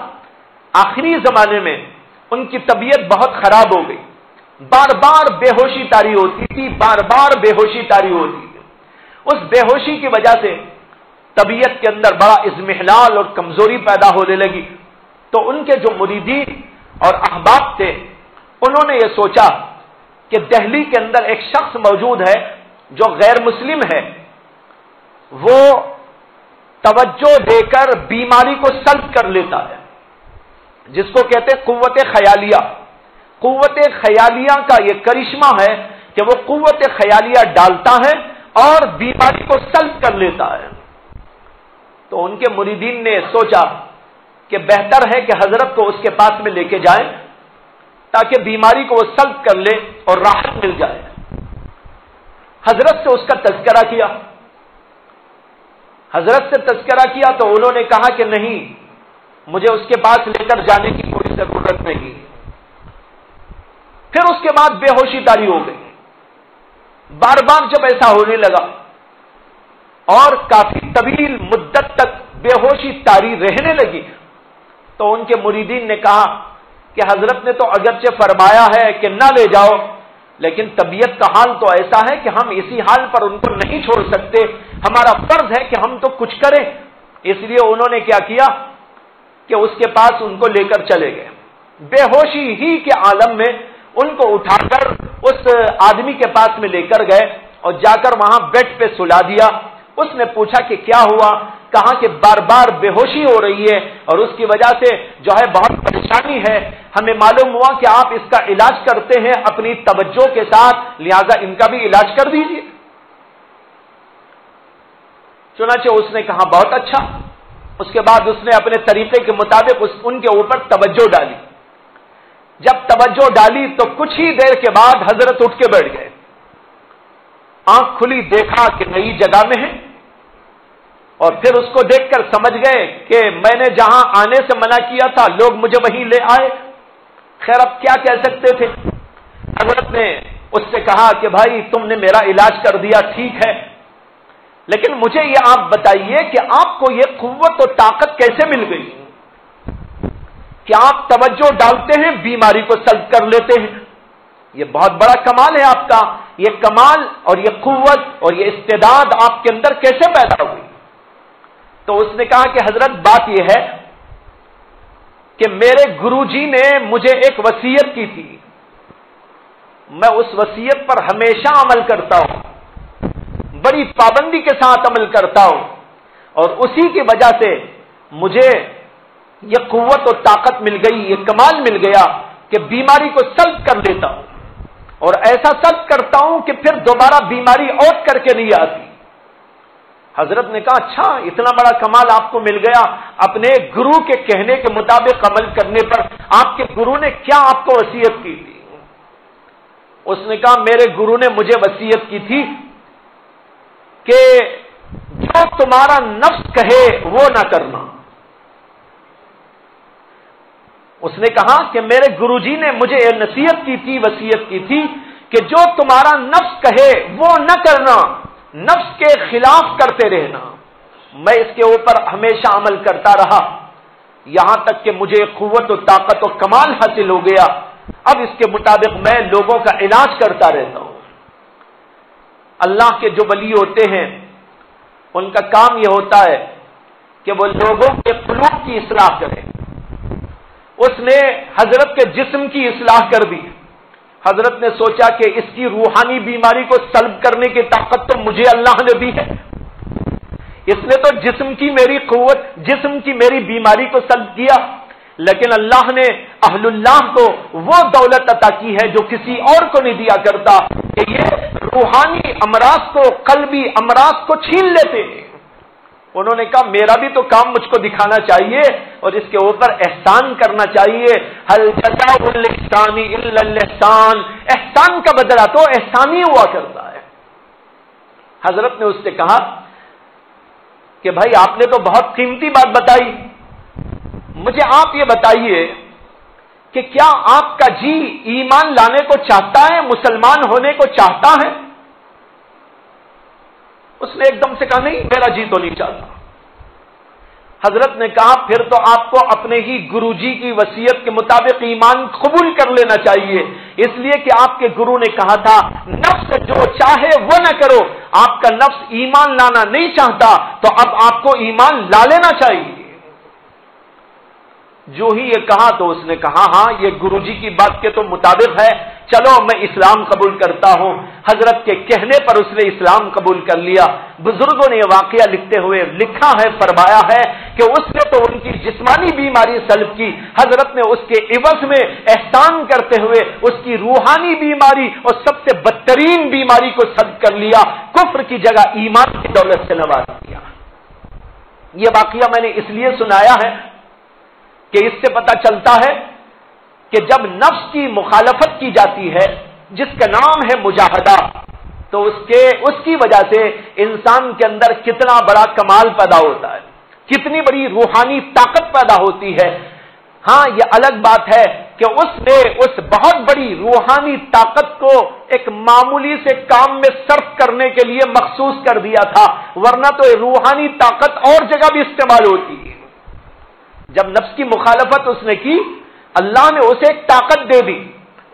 [SPEAKER 3] آخری زمانے میں ان کی طبیعت بہت خراب ہو گئی، بار بار بے ہوشی طاری ہوتی تھی، بار بار بے ہوشی طاری ہوتی تھی۔ اس بے ہوشی کی وجہ سے طبیعت کے اندر بڑا اضمحلال اور کمزوری پیدا ہونے لگی۔ تو ان کے جو مریدین اور احباب تھے انہوں نے یہ سوچا کہ دہلی کے اندر ایک شخص موجود ہے جو غیر مسلم ہے، وہ توجہ دے کر بیماری کو سلب کر لیتا ہے، جس کو کہتے ہیں قوت خیالیہ۔ قوت خیالیہ کا یہ کرشمہ ہے کہ وہ قوت خیالیہ ڈالتا ہے اور بیماری کو سلب کر لیتا ہے۔ تو ان کے مریدین نے سوچا کہ بہتر ہے کہ حضرت کو اس کے پاس میں لے کے جائیں تاکہ بیماری کو وہ سلب کر لے اور راحت مل جائے۔ حضرت سے اس کا تذکرہ کیا، حضرت سے تذکرہ کیا تو انہوں نے کہا کہ نہیں، مجھے اس کے پاس لے کر جانے کی کوئی ضرورت نہیں۔ پھر اس کے بعد بے ہوشی طاری ہو گئی۔ بار بار جب ایسا ہونے لگا اور کافی طویل مدت تک بے ہوشی طاری رہنے لگی تو ان کے مریدین نے کہا کہ حضرت نے تو اگرچہ فرمایا ہے کہ نہ لے جاؤ، لیکن طبیعت کا حال تو ایسا ہے کہ ہم اسی حال پر ان کو نہیں چھوڑ سکتے، ہمارا فرض ہے کہ ہم تو کچھ کریں۔ اس لیے انہوں نے کیا کیا کہ اس کے پاس ان کو لے کر چلے گئے۔ بے ہوشی ہی کے عالم میں ان کو اٹھا کر اس آدمی کے پاس میں لے کر گئے اور جا کر وہاں بیڈ پہ سلا دیا۔ اس نے پوچھا کہ کیا ہوا؟ کہا کہ بار بار بے ہوشی ہو رہی ہے اور اس کی وجہ سے جو ہے بہت پریشانی ہے، ہمیں معلوم ہوا کہ آپ اس کا علاج کرتے ہیں اپنی توجہ کے ساتھ، لہذا ان کا بھی علاج کر دیجیے۔ چنانچہ اس نے کہا بہت اچھا۔ اس کے بعد اس نے اپنے طریقے کے مطابق ان کے اوپر توجہ ڈالی۔ جب توجہ ڈالی تو کچھ ہی دیر کے بعد حضرت اٹھ کے بیٹھ گئے، آنکھ کھلی، دیکھا کہ نئی جگہ میں ہے، اور پھر اس کو دیکھ کر سمجھ گئے کہ میں نے جہاں آنے سے منع کیا تھا لوگ مجھے وہیں لے آئے۔ خیر اب کیا کہہ سکتے تھے؟ حضرت نے اس سے کہا کہ بھائی تم نے میرا علاج کر دیا، ٹھیک ہے، لیکن مجھے یہ آپ بتائیے کہ آپ کو یہ قوت و طاقت کیسے مل گئی کہ آپ توجہ ڈالتے ہیں بیماری کو سلب کر لیتے ہیں؟ یہ بہت بڑا کمال ہے آپ کا، یہ کمال اور یہ قوت اور یہ استعداد آپ کے اندر کیسے پیدا ہوئی؟ تو اس نے کہا کہ حضرت بات یہ ہے کہ میرے گرو جی نے مجھے ایک وصیت کی تھی، میں اس وصیت پر ہمیشہ عمل کرتا ہوں، بڑی پابندی کے ساتھ عمل کرتا ہوں، اور اسی کی وجہ سے مجھے یہ قوت و طاقت مل گئی، یہ کمال مل گیا کہ بیماری کو سلب کر لیتا ہوں، اور ایسا سلب کرتا ہوں کہ پھر دوبارہ بیماری اور کر کے نہیں آتی۔ حضرت نے کہا اچھا، اتنا بڑا کمال آپ کو مل گیا اپنے گرو کے کہنے کے مطابق عمل کرنے پر، آپ کے گرو نے کیا آپ کو وصیت کی تھی؟ اس نے کہا میرے گرو نے مجھے وصیت کی تھی کہ جو تمہارا نفس کہے وہ نہ کرنا۔ اس نے کہا کہ میرے گرو جی نے مجھے یہ نصیحت کی تھی، وصیت کی تھی کہ جو تمہارا نفس کہے وہ نہ کرنا، نفس کے خلاف کرتے رہنا۔ میں اس کے اوپر ہمیشہ عمل کرتا رہا، یہاں تک کہ مجھے قوت و طاقت و کمال حاصل ہو گیا۔ اب اس کے مطابق میں لوگوں کا علاج کرتا رہتا ہوں۔ اللہ کے جو ولی ہوتے ہیں ان کا کام یہ ہوتا ہے کہ وہ لوگوں کے قلوب کی اصلاح کریں۔ اس نے حضرت کے جسم کی اصلاح کر دی۔ حضرت نے سوچا کہ اس کی روحانی بیماری کو سلب کرنے کی طاقت تو مجھے اللہ نے دی ہے، اس نے تو جسم کی میری قوت، جسم کی میری بیماری کو سلب کیا، لیکن اللہ نے اہل اللہ کو وہ دولت عطا کی ہے جو کسی اور کو نہیں دیا کرتا کہ یہ روحانی امراض کو، قلبی امراض کو چھین لیتے ہیں۔ انہوں نے کہا میرا بھی تو کام مجھ کو دکھانا چاہیے اور اس کے اوپر احسان کرنا چاہیے۔ هل جزاء الاحسان الا الاحسان، احسان کا بدلہ تو احسان ہی ہوا کرتا ہے۔ حضرت نے اس سے کہا کہ بھائی آپ نے تو بہت قیمتی بات بتائی، مجھے آپ یہ بتائیے کہ کیا آپ کا جی ایمان لانے کو چاہتا ہے، مسلمان ہونے کو چاہتا ہے؟ اس نے ایک دم سے کہا نہیں، میرا جی تو نہیں چاہتا۔ حضرت نے کہا پھر تو آپ کو اپنے ہی گرو جی کی وصیت کے مطابق ایمان قبول کر لینا چاہیے، اس لیے کہ آپ کے گرو نے کہا تھا نفس جو چاہے وہ نہ کرو۔ آپ کا نفس ایمان لانا نہیں چاہتا تو اب آپ کو ایمان لا لینا چاہیے۔ جو ہی یہ کہا تو اس نے کہا ہاں یہ گرو جی کی بات کے تو مطابق ہے، چلو میں اسلام قبول کرتا ہوں۔ حضرت کے کہنے پر اس نے اسلام قبول کر لیا۔ بزرگوں نے یہ واقعہ لکھتے ہوئے لکھا ہے، فرمایا ہے کہ اس نے تو ان کی جسمانی بیماری سلب کی، حضرت نے اس کے عوض میں احسان کرتے ہوئے اس کی روحانی بیماری اور سب سے بدترین بیماری کو سلب کر لیا، کفر کی جگہ ایمان کی دولت سے نواز دیا۔ یہ واقعہ میں نے اس لیے سنایا ہے کہ اس سے پتہ چلتا ہے کہ جب نفس کی مخالفت کی جاتی ہے جس کا نام ہے مجاہدہ، تو اس کی وجہ سے انسان کے اندر کتنا بڑا کمال پیدا ہوتا ہے، کتنی بڑی روحانی طاقت پیدا ہوتی ہے۔ ہاں یہ الگ بات ہے کہ اس نے اس بہت بڑی روحانی طاقت کو ایک معمولی سے کام میں صرف کرنے کے لیے مخصوص کر دیا تھا، ورنہ تو روحانی طاقت اور جگہ بھی استعمال ہوتی ہے۔ جب نفس کی مخالفت اس نے کی، اللہ نے اسے ایک طاقت دے دی،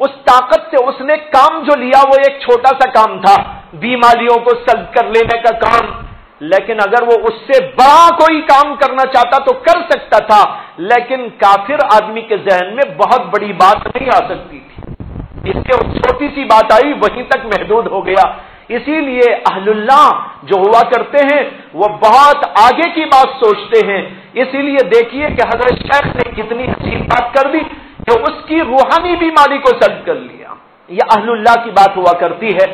[SPEAKER 3] اس طاقت سے اس نے کام جو لیا وہ ایک چھوٹا سا کام تھا، بیماریوں کو سلب کر لینے کا کام، لیکن اگر وہ اس سے بڑا کوئی کام کرنا چاہتا تو کر سکتا تھا، لیکن کافر آدمی کے ذہن میں بہت بڑی بات نہیں آ سکتی تھی، اس سے چھوٹی سی بات آئی وہیں تک محدود ہو گیا۔ اسی لیے اہل اللہ جو ہوا کرتے ہیں وہ بہت آگے کی بات سوچتے ہیں. اسی لیے دیکھیے کہ حضرت شیخ نے کتنی عجیب بات کر دی کہ اس کی روحانی بیماری کو سلب کر لیا. یہ اہل اللہ کی بات ہوا کرتی ہے.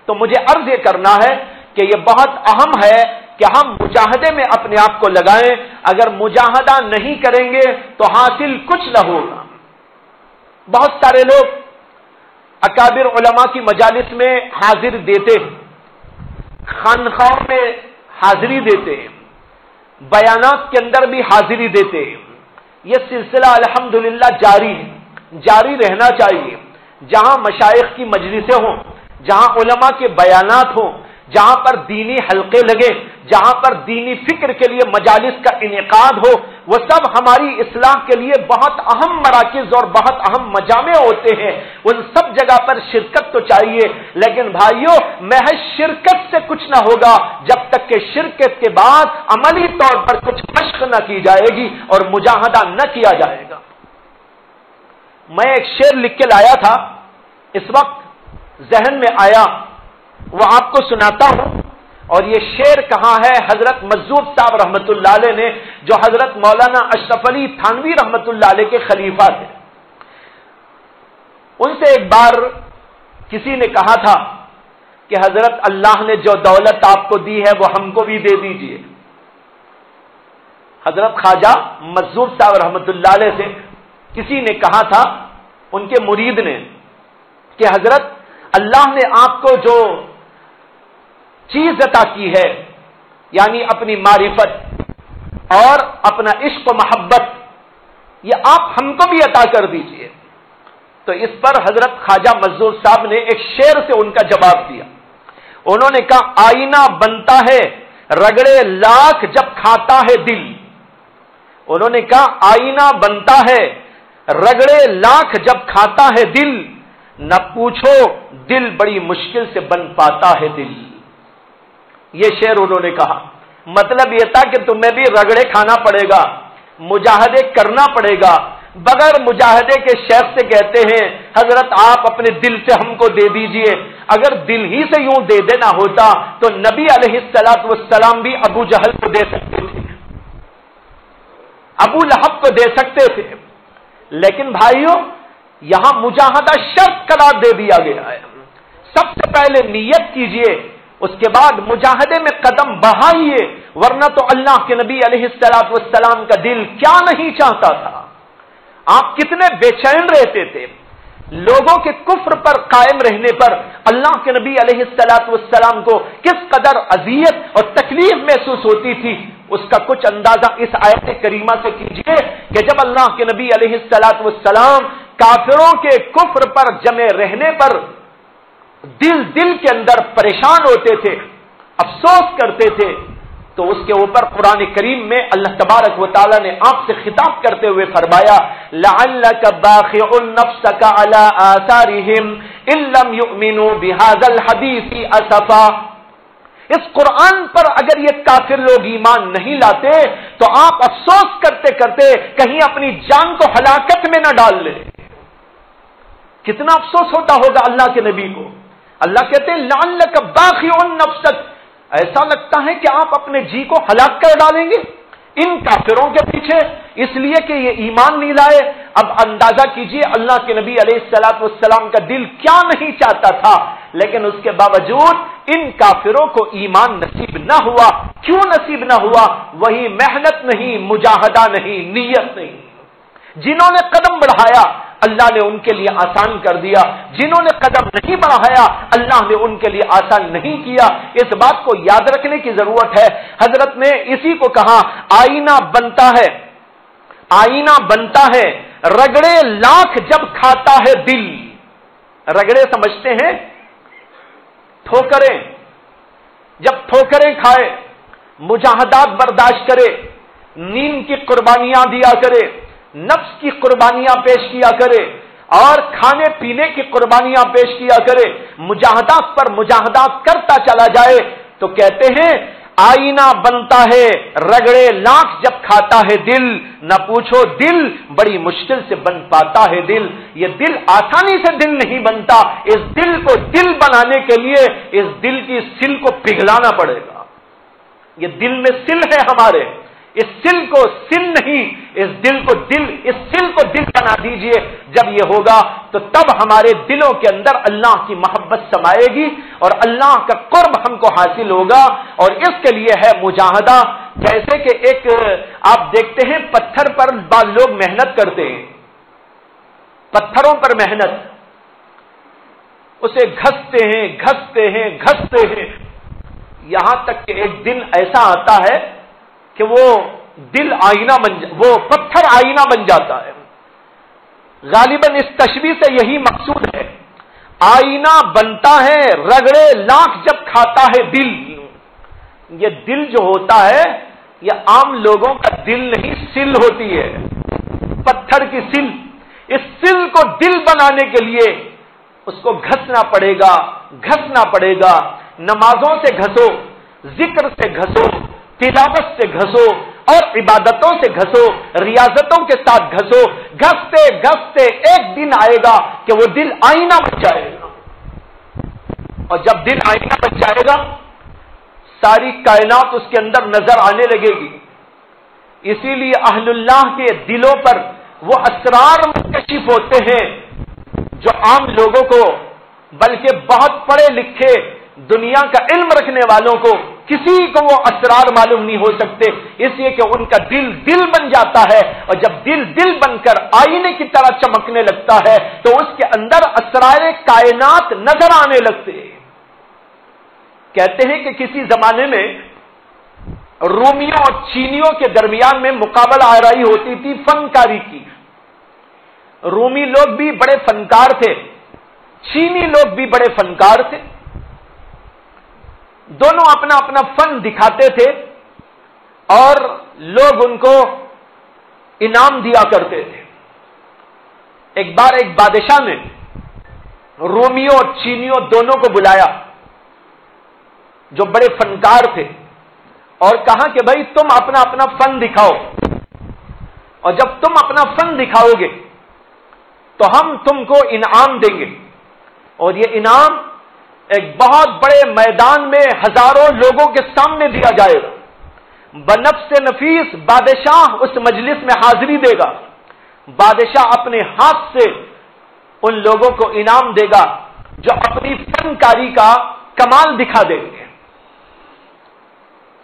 [SPEAKER 3] تو مجھے عرض یہ کرنا ہے کہ یہ بہت اہم ہے کہ ہم مجاہدے میں اپنے آپ کو لگائیں. اگر مجاہدہ نہیں کریں گے تو حاصل کچھ نہ ہوگا. بہت سارے لوگ اکابر علماء کی مجالس میں حاضر دیتے ہیں، خانقاہوں میں حاضری دیتے ہیں، بیانات کے اندر بھی حاضری دیتے ہیں. یہ سلسلہ الحمدللہ جاری رہنا چاہیے. جہاں مشائخ کی مجلسیں ہوں، جہاں علماء کے بیانات ہوں، جہاں پر دینی حلقے لگے، جہاں پر دینی فکر کے لیے مجالس کا انعقاد ہو، وہ سب ہماری اصلاح کے لیے بہت اہم مراکز اور بہت اہم مجامع ہوتے ہیں. ان سب جگہ پر شرکت تو چاہیے، لیکن بھائیوں محض شرکت سے کچھ نہ ہوگا جب تک کہ شرکت کے بعد عملی طور پر کچھ مشق نہ کی جائے گی اور مجاہدہ نہ کیا جائے گا. میں ایک شعر لکھ کے لایا تھا، اس وقت ذہن میں آیا، وہ آپ کو سناتا ہوں. اور یہ شعر کہاں ہے؟ حضرت مجذوب صاحب رحمت اللہ علیہ نے، جو حضرت مولانا اشرف علی تھانوی رحمت اللہ علیہ کے خلیفہ تھے. ان سے ایک بار کسی نے کہا تھا کہ حضرت اللہ نے جو دولت آپ کو دی ہے وہ ہم کو بھی دے دیجئے. حضرت خواجہ مجذوب صاحب رحمت اللہ علیہ سے کسی نے کہا تھا، ان کے مرید نے، کہ حضرت اللہ نے آپ کو جو چیز عطا کی ہے، یعنی اپنی معرفت اور اپنا عشق و محبت، یہ آپ ہم کو بھی عطا کر دیجئے. تو اس پر حضرت خواجہ مجذوب صاحب نے ایک شعر سے ان کا جواب دیا. انہوں نے کہا آئینہ بنتا ہے رگڑے لاکھ جب کھاتا ہے دل. انہوں نے کہا آئینہ بنتا ہے رگڑے لاکھ جب کھاتا ہے دل، نہ پوچھو دل بڑی مشکل سے بن پاتا ہے دل. یہ شعر انہوں نے کہا. مطلب یہ تھا کہ تمہیں بھی رگڑے کھانا پڑے گا، مجاہدے کرنا پڑے گا. بغیر مجاہدے کے شیخ سے کہتے ہیں حضرت آپ اپنے دل سے ہم کو دے دیجئے. اگر دل ہی سے یوں دے دینا ہوتا تو نبی علیہ الصلوۃ والسلام بھی ابو جہل کو دے سکتے تھے، ابو لہب کو دے سکتے تھے. لیکن بھائیوں یہاں مجاہدہ شرط قرار دے دیا گیا ہے. سب سے پہلے نیت کیجئے، اس کے بعد مجاہدے میں قدم بڑھائیے، ورنہ تو اللہ کے نبی علیہ الصلوۃ والسلام کا دل کیا نہیں چاہتا تھا. آپ کتنے بے چین رہتے تھے. لوگوں کے کفر پر قائم رہنے پر اللہ کے نبی علیہ الصلوۃ والسلام کو کس قدر اذیت اور تکلیف محسوس ہوتی تھی، اس کا کچھ اندازہ اس آیت کریمہ سے کیجئے کہ جب اللہ کے نبی علیہ الصلوۃ والسلام کافروں کے کفر پر جمے رہنے پر دل کے اندر پریشان ہوتے تھے، افسوس کرتے تھے، تو اس کے اوپر قرآن کریم میں اللہ تبارک و تعالی نے آپ سے خطاب کرتے ہوئے فرمایا لعلک باخع نفسک علی آثارہم ان لم یؤمنوا بہذا الحدیث اسفا. اس قرآن پر اگر یہ کافر لوگ ایمان نہیں لاتے تو آپ افسوس کرتے کرتے کہیں اپنی جان کو ہلاکت میں نہ ڈال لیں. کتنا افسوس ہوتا ہوگا اللہ کے نبی کو. اللہ کہتے ہیں لعلک باخع نفسک، ایسا لگتا ہے کہ آپ اپنے جی کو ہلاک کر ڈالیں گے ان کافروں کے پیچھے، اس لیے کہ یہ ایمان نہیں لائے. اب اندازہ کیجئے اللہ کے نبی علیہ الصلوۃ والسلام کا دل کیا نہیں چاہتا تھا، لیکن اس کے باوجود ان کافروں کو ایمان نصیب نہ ہوا. کیوں نصیب نہ ہوا؟ وہی محنت نہیں، مجاہدہ نہیں، نیت نہیں. جنہوں نے قدم بڑھایا اللہ نے ان کے لیے آسان کر دیا، جنہوں نے قدم نہیں بڑھایا اللہ نے ان کے لیے آسان نہیں کیا. اس بات کو یاد رکھنے کی ضرورت ہے. حضرت نے اسی کو کہا آئینہ بنتا ہے رگڑے لاکھ جب کھاتا ہے دل. رگڑے سمجھتے ہیں ٹھوکریں، جب ٹھوکریں کھائے، مجاہدات برداشت کرے، نیند کی قربانیاں دیا کرے، نفس کی قربانیاں پیش کیا کرے اور کھانے پینے کی قربانیاں پیش کیا کرے، مجاہدات پر مجاہدات کرتا چلا جائے، تو کہتے ہیں آئینہ بنتا ہے رگڑے لاکھ جب کھاتا ہے دل، نہ پوچھو دل بڑی مشکل سے بن پاتا ہے دل. یہ دل آسانی سے دل نہیں بنتا. اس دل کو دل بنانے کے لیے اس دل کی سل کو پگھلانا پڑے گا. یہ دل میں سل ہے ہمارے، اس سل کو سل نہیں، اس دل کو دل، اس سل کو دل بنا دیجئے۔ جب یہ ہوگا تو تب ہمارے دلوں کے اندر اللہ کی محبت سمائے گی اور اللہ کا قرب ہم کو حاصل ہوگا، اور اس کے لیے ہے مجاہدہ۔ جیسے کہ ایک آپ دیکھتے ہیں پتھر پر بعض لوگ محنت کرتے ہیں، پتھروں پر محنت، اسے گھستے ہیں گھستے ہیں گھستے ہیں، یہاں تک کہ ایک دن ایسا آتا ہے کہ وہ دل آئینہ وہ پتھر آئینہ بن جاتا ہے۔ غالباً اس تشبیہ سے یہی مقصود ہے، آئینہ بنتا ہے، رگڑے لاکھ جب کھاتا ہے دل۔ یہ دل جو ہوتا ہے یہ عام لوگوں کا دل نہیں، سل ہوتی ہے، پتھر کی سل۔ اس سل کو دل بنانے کے لیے اس کو گھسنا پڑے گا، گھسنا پڑے گا۔ نمازوں سے گھسو، ذکر سے گھسو، تلاوت سے گھسو اور عبادتوں سے گھسو، ریاضتوں کے ساتھ گھسو۔ گھستے گھستے ایک دن آئے گا کہ وہ دل آئینہ بن جائے گا، اور جب دل آئینہ بن جائے گا ساری کائنات اس کے اندر نظر آنے لگے گی۔ اسی لیے اہل اللہ کے دلوں پر وہ اسرار منکشف ہوتے ہیں جو عام لوگوں کو، بلکہ بہت پڑھے لکھے دنیا کا علم رکھنے والوں کو کسی کو وہ اسرار معلوم نہیں ہو سکتے، اس لیے کہ ان کا دل دل بن جاتا ہے، اور جب دل دل بن کر آئینے کی طرح چمکنے لگتا ہے تو اس کے اندر اسرار کائنات نظر آنے لگتے ہیں۔ کہتے ہیں کہ کسی زمانے میں رومیوں اور چینیوں کے درمیان میں مقابلہ آرائی ہوتی تھی فنکاری کی۔ رومی لوگ بھی بڑے فنکار تھے، چینی لوگ بھی بڑے فنکار تھے، دونوں اپنا اپنا فن دکھاتے تھے اور لوگ ان کو انعام دیا کرتے تھے۔ ایک بار ایک بادشاہ نے رومیوں اور چینیوں دونوں کو بلایا جو بڑے فنکار تھے، اور کہا کہ بھائی تم اپنا اپنا فن دکھاؤ، اور جب تم اپنا فن دکھاؤ گے تو ہم تم کو انعام دیں گے، اور یہ انعام ایک بہت بڑے میدان میں ہزاروں لوگوں کے سامنے دیا جائے گا۔ بنفس نفیس بادشاہ اس مجلس میں حاضری دے گا، بادشاہ اپنے ہاتھ سے ان لوگوں کو انعام دے گا جو اپنی فنکاری کا کمال دکھا دیں گے۔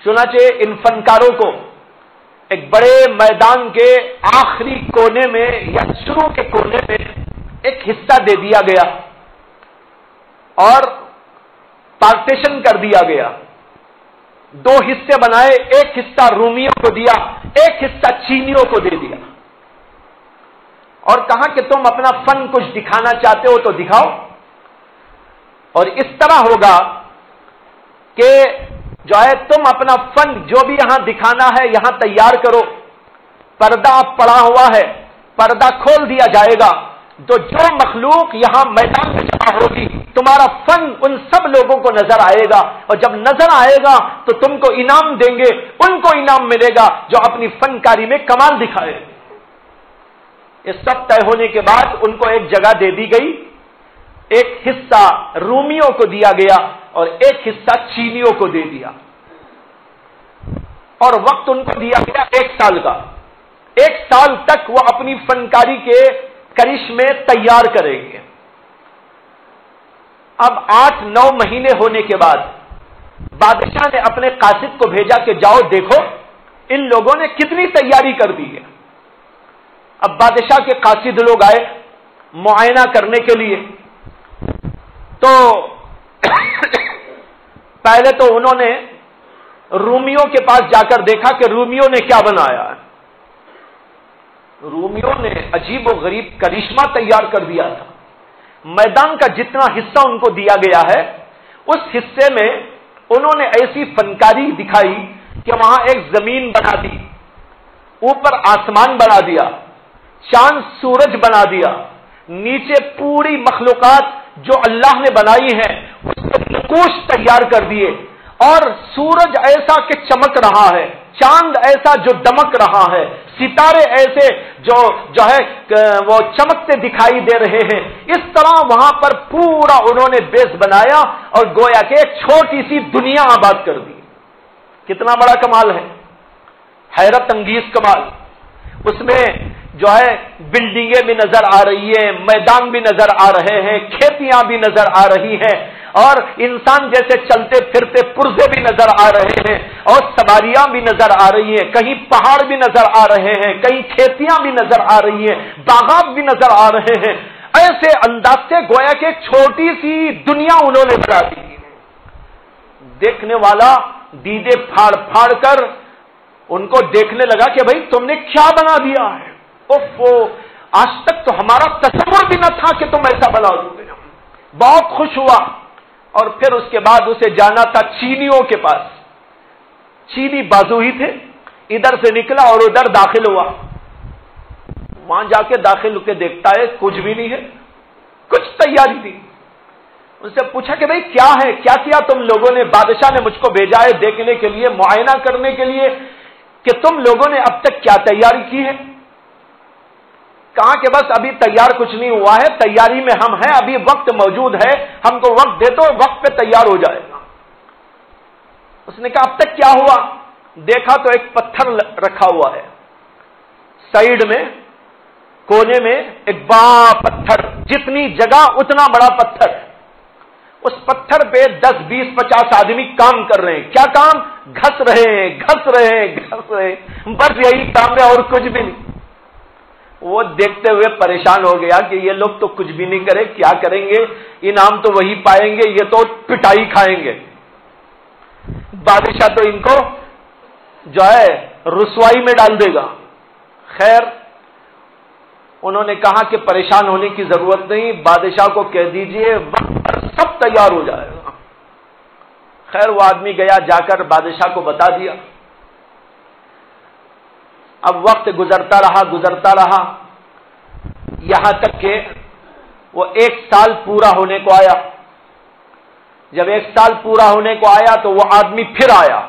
[SPEAKER 3] چنانچہ ان فنکاروں کو ایک بڑے میدان کے آخری کونے میں یا شروع کے کونے میں ایک حصہ دے دیا گیا اور پارٹیشن کر دیا گیا، دو حصے بنائے، ایک حصہ رومیوں کو دیا، ایک حصہ چینیوں کو دے دیا، اور کہا کہ تم اپنا فن کچھ دکھانا چاہتے ہو تو دکھاؤ، اور اس طرح ہوگا کہ جو ہے تم اپنا فن جو بھی یہاں دکھانا ہے یہاں تیار کرو، پردہ پڑا ہوا ہے، پردہ کھول دیا جائے گا، تو جو مخلوق یہاں میدان میں جمع ہوگی تمہارا فن ان سب لوگوں کو نظر آئے گا، اور جب نظر آئے گا تو تم کو انعام دیں گے، ان کو انعام ملے گا جو اپنی فنکاری میں کمال دکھائے۔ یہ سب طے ہونے کے بعد ان کو ایک جگہ دے دی گئی، ایک حصہ رومیوں کو دیا گیا اور ایک حصہ چینیوں کو دے دیا، اور وقت ان کو دیا گیا 1 سال کا۔ 1 سال تک وہ اپنی فنکاری کے کرشمے تیار کریں گے۔ اب 8-9 مہینے ہونے کے بعد بادشاہ نے اپنے قاصد کو بھیجا کہ جاؤ دیکھو ان لوگوں نے کتنی تیاری کر دی ہے۔ اب بادشاہ کے قاصد لوگ آئے معائنہ کرنے کے لیے، تو پہلے تو انہوں نے رومیوں کے پاس جا کر دیکھا کہ رومیوں نے کیا بنایا ہے۔ رومیوں نے عجیب و غریب کرشمہ تیار کر دیا تھا۔ میدان کا جتنا حصہ ان کو دیا گیا ہے اس حصے میں انہوں نے ایسی فنکاری دکھائی کہ وہاں ایک زمین بنا دی، اوپر آسمان بنا دیا، چاند سورج بنا دیا، نیچے پوری مخلوقات جو اللہ نے بنائی ہے اس کے نقوش تیار کر دیے، اور سورج ایسا کہ چمک رہا ہے، چاند ایسا جو دمک رہا ہے، ستارے ایسے جو ہے وہ چمکتے دکھائی دے رہے ہیں۔ اس طرح وہاں پر پورا انہوں نے بیس بنایا اور گویا کہ ایک چھوٹی سی دنیا آباد کر دی۔ کتنا بڑا کمال ہے، حیرت انگیز کمال. اس میں جو ہے بلڈنگیں بھی نظر آ رہی ہیں، میدان بھی نظر آ رہے ہیں، کھیتیاں بھی نظر آ رہی ہیں، اور انسان جیسے چلتے پھرتے پرزے بھی نظر آ رہے ہیں، اور سواریاں بھی نظر آ رہی ہیں، کہیں پہاڑ بھی نظر آ رہے ہیں، کہیں کھیتیاں بھی نظر آ رہی ہیں، باغات بھی نظر آ رہے ہیں. ایسے انداز سے گویا کہ چھوٹی سی دنیا انہوں نے بنا دی. دیکھنے والا دیدے پھاڑ پھاڑ کر ان کو دیکھنے لگا کہ بھائی تم نے کیا بنا دیا ہے، آج تک تو ہمارا تصور بھی نہ تھا کہ تم ایسا بنا دو گے. بہت خوش ہوا، اور پھر اس کے بعد اسے جانا تھا چینیوں کے پاس. چینی بازو ہی تھے، ادھر سے نکلا اور ادھر داخل ہوا. وہاں جا کے داخل ہو کے دیکھتا ہے کچھ بھی نہیں ہے، کچھ تیاری نہیں. ان سے پوچھا کہ بھائی کیا ہے، کیا کیا تم لوگوں نے؟ بادشاہ نے مجھ کو بھیجا ہے دیکھنے کے لیے، معائنہ کرنے کے لیے کہ تم لوگوں نے اب تک کیا تیاری کی ہے. کہا کہ بس ابھی تیار کچھ نہیں ہوا ہے، تیاری میں ہم ہیں، ابھی وقت موجود ہے، ہم کو وقت دے تو وقت پہ تیار ہو جائے گا. اس نے کہا اب تک کیا ہوا؟ دیکھا تو ایک پتھر رکھا ہوا ہے، سائیڈ میں کونے میں ایک بڑا پتھر، جتنی جگہ اتنا بڑا پتھر. اس پتھر پہ 10 20 50 آدمی کام کر رہے ہیں. کیا کام؟ گھس رہے ہیں، بس یہی کام ہے اور کچھ بھی نہیں. وہ دیکھتے ہوئے پریشان ہو گیا کہ یہ لوگ تو کچھ بھی نہیں کرے، کیا کریں گے؟ انعام تو وہی پائیں گے، یہ تو پٹائی کھائیں گے. بادشاہ تو ان کو جو ہے رسوائی میں ڈال دے گا. خیر انہوں نے کہا کہ پریشان ہونے کی ضرورت نہیں، بادشاہ کو کہہ دیجئے وقت پر سب تیار ہو جائے گا. خیر وہ آدمی گیا، جا کر بادشاہ کو بتا دیا. اب وقت گزرتا رہا یہاں تک کہ وہ 1 سال پورا ہونے کو آیا. جب 1 سال پورا ہونے کو آیا تو وہ آدمی پھر آیا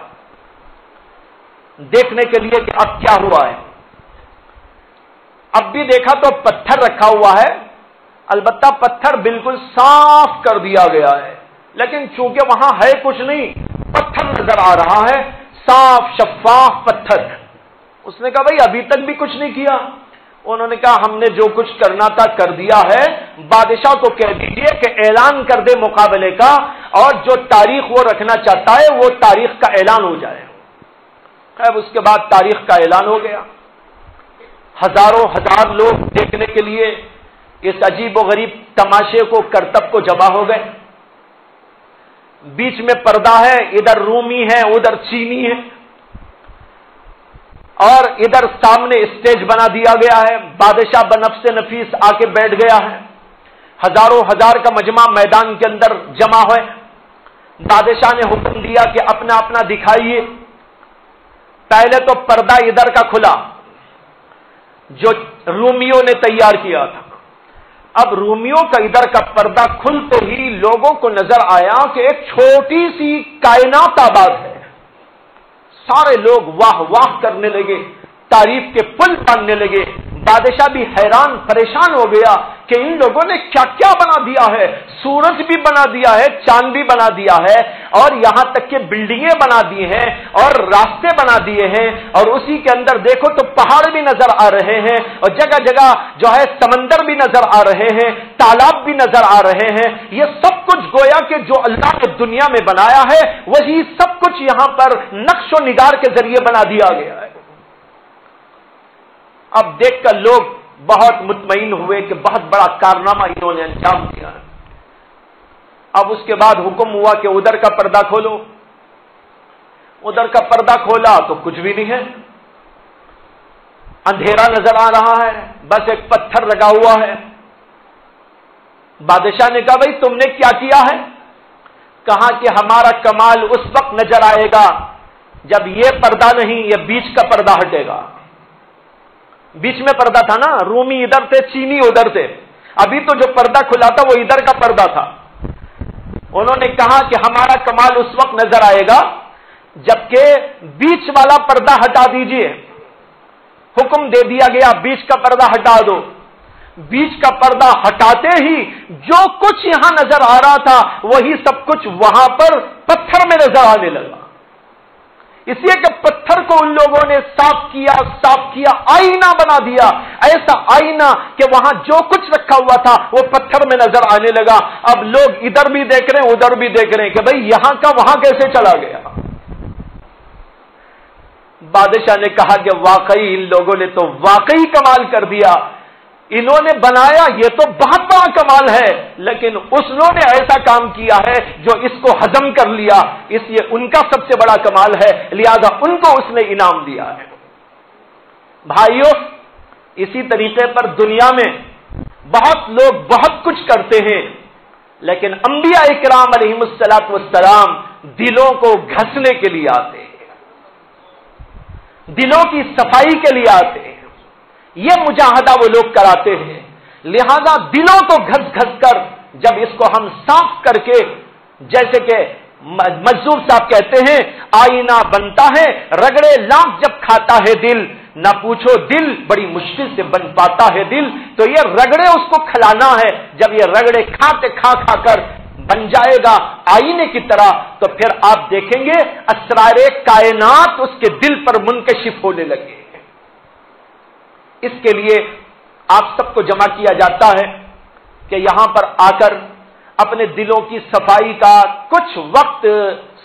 [SPEAKER 3] دیکھنے کے لیے کہ اب کیا ہوا ہے. اب بھی دیکھا تو پتھر رکھا ہوا ہے، البتہ پتھر بالکل صاف کر دیا گیا ہے، لیکن چونکہ وہاں ہے کچھ نہیں، پتھر نظر آ رہا ہے، صاف شفاف پتھر. اس نے کہا بھائی ابھی تک بھی کچھ نہیں کیا. انہوں نے کہا ہم نے جو کچھ کرنا تھا کر دیا ہے، بادشاہ کو کہہ دیجئے کہ اعلان کر دے مقابلے کا، اور جو تاریخ وہ رکھنا چاہتا ہے وہ تاریخ کا اعلان ہو جائے. خیر اس کے بعد تاریخ کا اعلان ہو گیا. ہزاروں ہزار لوگ دیکھنے کے لیے اس عجیب و غریب تماشے کو، کرتب کو جمع ہو گئے. بیچ میں پردہ ہے، ادھر رومی ہے ادھر چینی ہے، اور ادھر سامنے اسٹیج بنا دیا گیا ہے. بادشاہ بنفس نفیس آ کے بیٹھ گیا ہے. ہزاروں ہزار کا مجمع میدان کے اندر جمع ہوئے. بادشاہ نے حکم دیا کہ اپنا اپنا دکھائیے. پہلے تو پردہ ادھر کا کھلا جو رومیوں نے تیار کیا تھا. اب رومیوں کا ادھر کا پردہ کھلتے ہی لوگوں کو نظر آیا کہ ایک چھوٹی سی کائنات آباد ہے. سارے لوگ واہ واہ کرنے لگے، تعریف کے پل باندھنے لگے. بادشاہ بھی حیران پریشان ہو گیا کہ ان لوگوں نے کیا کیا بنا دیا ہے. سورج بھی بنا دیا ہے، چاند بھی بنا دیا ہے، اور یہاں تک کہ بلڈنگیں بنا دی ہیں اور راستے بنا دیے ہیں، اور اسی کے اندر دیکھو تو پہاڑ بھی نظر آ رہے ہیں، اور جگہ جگہ جو ہے سمندر بھی نظر آ رہے ہیں، تالاب بھی نظر آ رہے ہیں. یہ سب کچھ گویا کہ جو اللہ نے دنیا میں بنایا ہے وہی سب کچھ یہاں پر نقش و نگار کے ذریعے بنا دیا گیا ہے. اب دیکھ کر لوگ بہت مطمئن ہوئے کہ بہت بڑا کارنامہ انہوں نے انجام دیا ہے. اب اس کے بعد حکم ہوا کہ ادھر کا پردہ کھولو. ادھر کا پردہ کھولا تو کچھ بھی نہیں ہے، اندھیرا نظر آ رہا ہے، بس ایک پتھر لگا ہوا ہے. بادشاہ نے کہا بھائی تم نے کیا کیا ہے؟ کہا کہ ہمارا کمال اس وقت نظر آئے گا جب یہ پردہ نہیں، یہ بیچ کا پردہ ہٹے گا. بیچ میں پردہ تھا نا، رومی ادھر تھے چینی ادھر تھے. ابھی تو جو پردہ کھلا تھا وہ ادھر کا پردہ تھا. انہوں نے کہا کہ ہمارا کمال اس وقت نظر آئے گا جبکہ بیچ والا پردہ ہٹا دیجئے. حکم دے دیا گیا بیچ کا پردہ ہٹا دو. بیچ کا پردہ ہٹاتے ہی جو کچھ یہاں نظر آ رہا تھا وہی سب کچھ وہاں پر پتھر میں نظر آنے لگا. اس لیے کہ پتھر کو ان لوگوں نے صاف کیا آئینہ بنا دیا، ایسا آئینہ کہ وہاں جو کچھ رکھا ہوا تھا وہ پتھر میں نظر آنے لگا۔ اب لوگ ادھر بھی دیکھ رہے ہیں ادھر بھی دیکھ رہے ہیں کہ بھئی یہاں کا وہاں کیسے چلا گیا۔ بادشاہ نے کہا کہ واقعی ان لوگوں نے تو واقعی کمال کر دیا، انہوں نے بنایا یہ تو بہت بڑا کمال ہے، لیکن انہوں نے ایسا کام کیا ہے جو اس کو ہضم کر لیا، اس لیے ان کا سب سے بڑا کمال ہے، لہذا ان کو اس نے انعام دیا ہے۔ بھائیو، اسی طریقے پر دنیا میں بہت لوگ بہت کچھ کرتے ہیں، لیکن انبیاء اکرام علیہم الصلوۃ والسلام دلوں کو گھسنے کے لیے آتے ہیں، دلوں کی صفائی کے لیے آتے ہیں، یہ مجاہدہ وہ لوگ کراتے ہیں۔ لہذا دلوں کو گھس گھس کر جب اس کو ہم صاف کر کے، جیسے کہ مجذوب صاحب کہتے ہیں آئینہ بنتا ہے رگڑے لاکھ جب کھاتا ہے دل، نہ پوچھو دل بڑی مشکل سے بن پاتا ہے دل، تو یہ رگڑے اس کو کھلانا ہے، جب یہ رگڑے کھا کر بن جائے گا آئینے کی طرح، تو پھر آپ دیکھیں گے اسرار کائنات اس کے دل پر منکشف ہونے لگے۔ اس کے لیے آپ سب کو جمع کیا جاتا ہے کہ یہاں پر آ کر اپنے دلوں کی صفائی کا کچھ وقت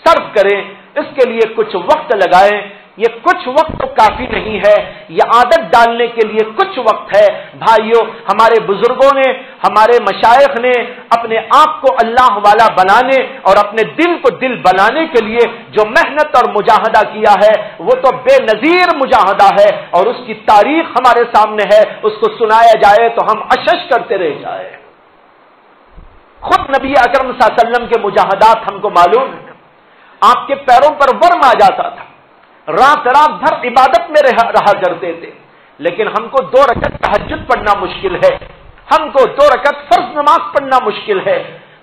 [SPEAKER 3] صرف کریں، اس کے لیے کچھ وقت لگائیں۔ یہ کچھ وقت تو کافی نہیں ہے، یہ عادت ڈالنے کے لیے کچھ وقت ہے۔ بھائیوں، ہمارے بزرگوں نے، ہمارے مشائخ نے اپنے آپ کو اللہ والا بنانے اور اپنے دل کو دل بنانے کے لیے جو محنت اور مجاہدہ کیا ہے وہ تو بے نظیر مجاہدہ ہے، اور اس کی تاریخ ہمارے سامنے ہے، اس کو سنایا جائے تو ہم اشش کرتے رہ جائیں۔ خود نبی اکرم صلی اللہ علیہ وسلم کے مجاہدات ہم کو معلوم ہے، آپ کے پیروں پر ورم آ جاتا تھا، رات بھر عبادت میں رہا کرتے تھے، لیکن ہم کو 2 رکعت تہجد پڑھنا مشکل ہے، ہم کو 2 رکعت فرض نماز پڑھنا مشکل ہے،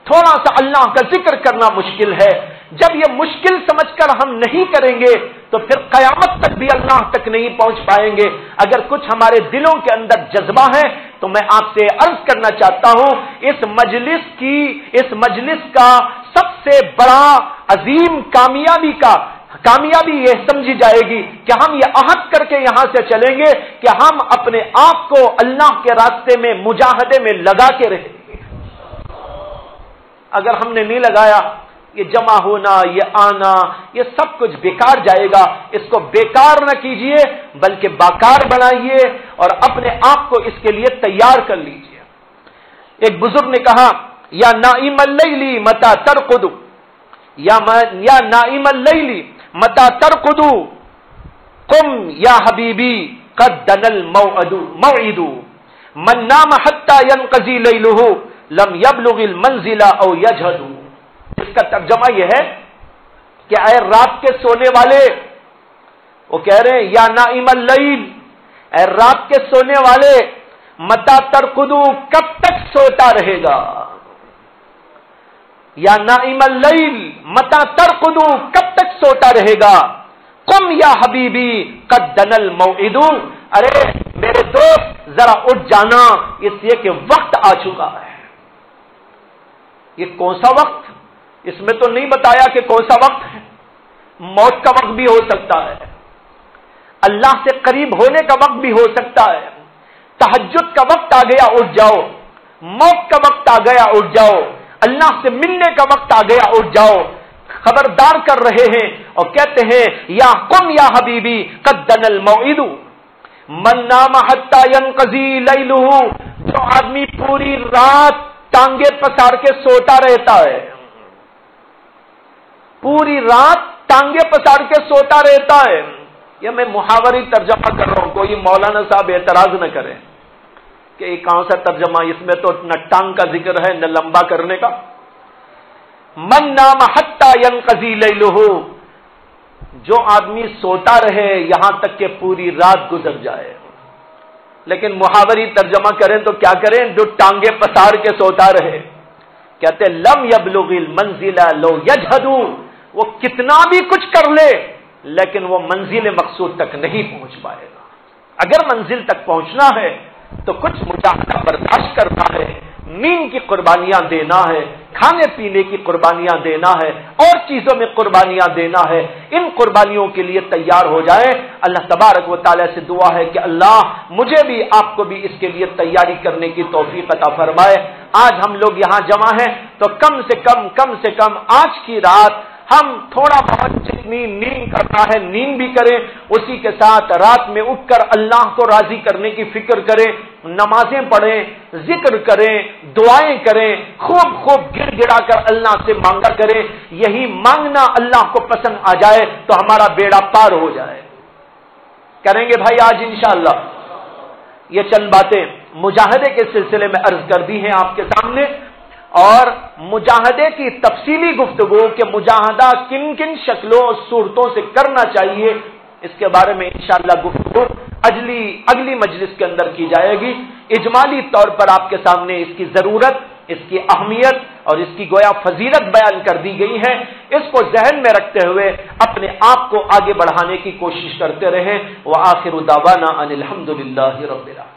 [SPEAKER 3] تھوڑا سا اللہ کا ذکر کرنا مشکل ہے۔ جب یہ مشکل سمجھ کر ہم نہیں کریں گے تو پھر قیامت تک بھی اللہ تک نہیں پہنچ پائیں گے۔ اگر کچھ ہمارے دلوں کے اندر جذبہ ہے تو میں آپ سے عرض کرنا چاہتا ہوں، اس مجلس کا سب سے بڑا عظیم کامیابی یہ سمجھی جائے گی کہ ہم یہ عہد کر کے یہاں سے چلیں گے کہ ہم اپنے آپ کو اللہ کے راستے میں مجاہدے میں لگا کے رہیں گے۔ اگر ہم نے نہیں لگایا، یہ جمع ہونا، یہ آنا، یہ سب کچھ بیکار جائے گا۔ اس کو بیکار نہ کیجئے بلکہ باکار بنائیے اور اپنے آپ کو اس کے لیے تیار کر لیجئے۔ ایک بزرگ نے کہا، یا نائم اللیل متی ترقد، یا نائم اللیل متی ترقد قم یا حبیبی قد دنا الموعد، من نام حتی ينقضی لیلہ لم یبلغ المنزل او یجہد۔ اس کا ترجمہ یہ ہے کہ اے رات کے سونے والے، وہ کہہ رہے ہیں یا نائم اللیل، اے رات کے سونے والے، متی ترقد، کب تک سوتا رہے گا؟ یا نائم اللیل متی ترقد، کب تک سوتا رہے گا؟ قم یا حبیبی قد دنا الموعد، ارے میرے دوست ذرا اٹھ جانا، اس لیے کہ وقت آ چکا ہے۔ یہ کون سا وقت؟ اس میں تو نہیں بتایا کہ کون سا وقت ہے، موت کا وقت بھی ہو سکتا ہے، اللہ سے قریب ہونے کا وقت بھی ہو سکتا ہے، تہجد کا وقت آ گیا اٹھ جاؤ، موت کا وقت آ گیا اٹھ جاؤ، اللہ سے ملنے کا وقت آ گیا اٹھ جاؤ۔ خبردار کر رہے ہیں اور کہتے ہیں یا قم یا حبیبی قد دنا الموعد، من نام حتی ينقضی لیلہ، جو آدمی پوری رات ٹانگیں پسار کے سوتا رہتا ہے، پوری رات ٹانگیں پسار کے سوتا رہتا ہے۔ یہ میں محاوری ترجمہ کر رہا ہوں، کوئی مولانا صاحب اعتراض نہ کریں کہ یہ کون سا ترجمہ، اس میں تو نہ ٹانگ کا ذکر ہے نہ لمبا کرنے کا۔ من نام حتی ينقضی لیلہ، جو آدمی سوتا رہے یہاں تک کہ پوری رات گزر جائے۔ لیکن محاوری ترجمہ کریں تو کیا کریں؟ جو ٹانگیں پسار کے سوتا رہے، کہتے لم یبلغ المنزل لو یجہد، وہ کتنا بھی کچھ کر لے لیکن وہ منزل مقصود تک نہیں پہنچ پائے گا۔ اگر منزل تک پہنچنا ہے تو کچھ مجاہدہ برداشت کرنا ہے، نیند کی قربانیاں دینا ہے، کھانے پینے کی قربانیاں دینا ہے، اور چیزوں میں قربانیاں دینا ہے، ان قربانیوں کے لیے تیار ہو جائیں۔ اللہ تبارک و تعالیٰ سے دعا ہے کہ اللہ مجھے بھی آپ کو بھی اس کے لیے تیاری کرنے کی توفیق عطا فرمائے۔ آج ہم لوگ یہاں جمع ہیں تو کم سے کم آج کی رات ہم تھوڑا بہت جتنی نیند کرنا ہے نیند بھی کریں، اسی کے ساتھ رات میں اٹھ کر اللہ کو راضی کرنے کی فکر کریں، نمازیں پڑھیں، ذکر کریں، دعائیں کریں، خوب گڑ گڑا کر اللہ سے مانگا کریں۔ یہی مانگنا اللہ کو پسند آ جائے تو ہمارا بیڑا پار ہو جائے۔ کریں گے بھائی آج انشاءاللہ؟ یہ چند باتیں مجاہدے کے سلسلے میں عرض کر دی ہیں آپ کے سامنے، اور مجاہدے کی تفصیلی گفتگو کہ مجاہدہ کن کن شکلوں اور صورتوں سے کرنا چاہیے، اس کے بارے میں انشاءاللہ گفتگو اگلی مجلس کے اندر کی جائے گی۔ اجمالی طور پر آپ کے سامنے اس کی ضرورت، اس کی اہمیت اور اس کی گویا فضیلت بیان کر دی گئی ہے۔ اس کو ذہن میں رکھتے ہوئے اپنے آپ کو آگے بڑھانے کی کوشش کرتے رہیں۔ وآخر دعوانا ان الحمدللہ رب العالمین۔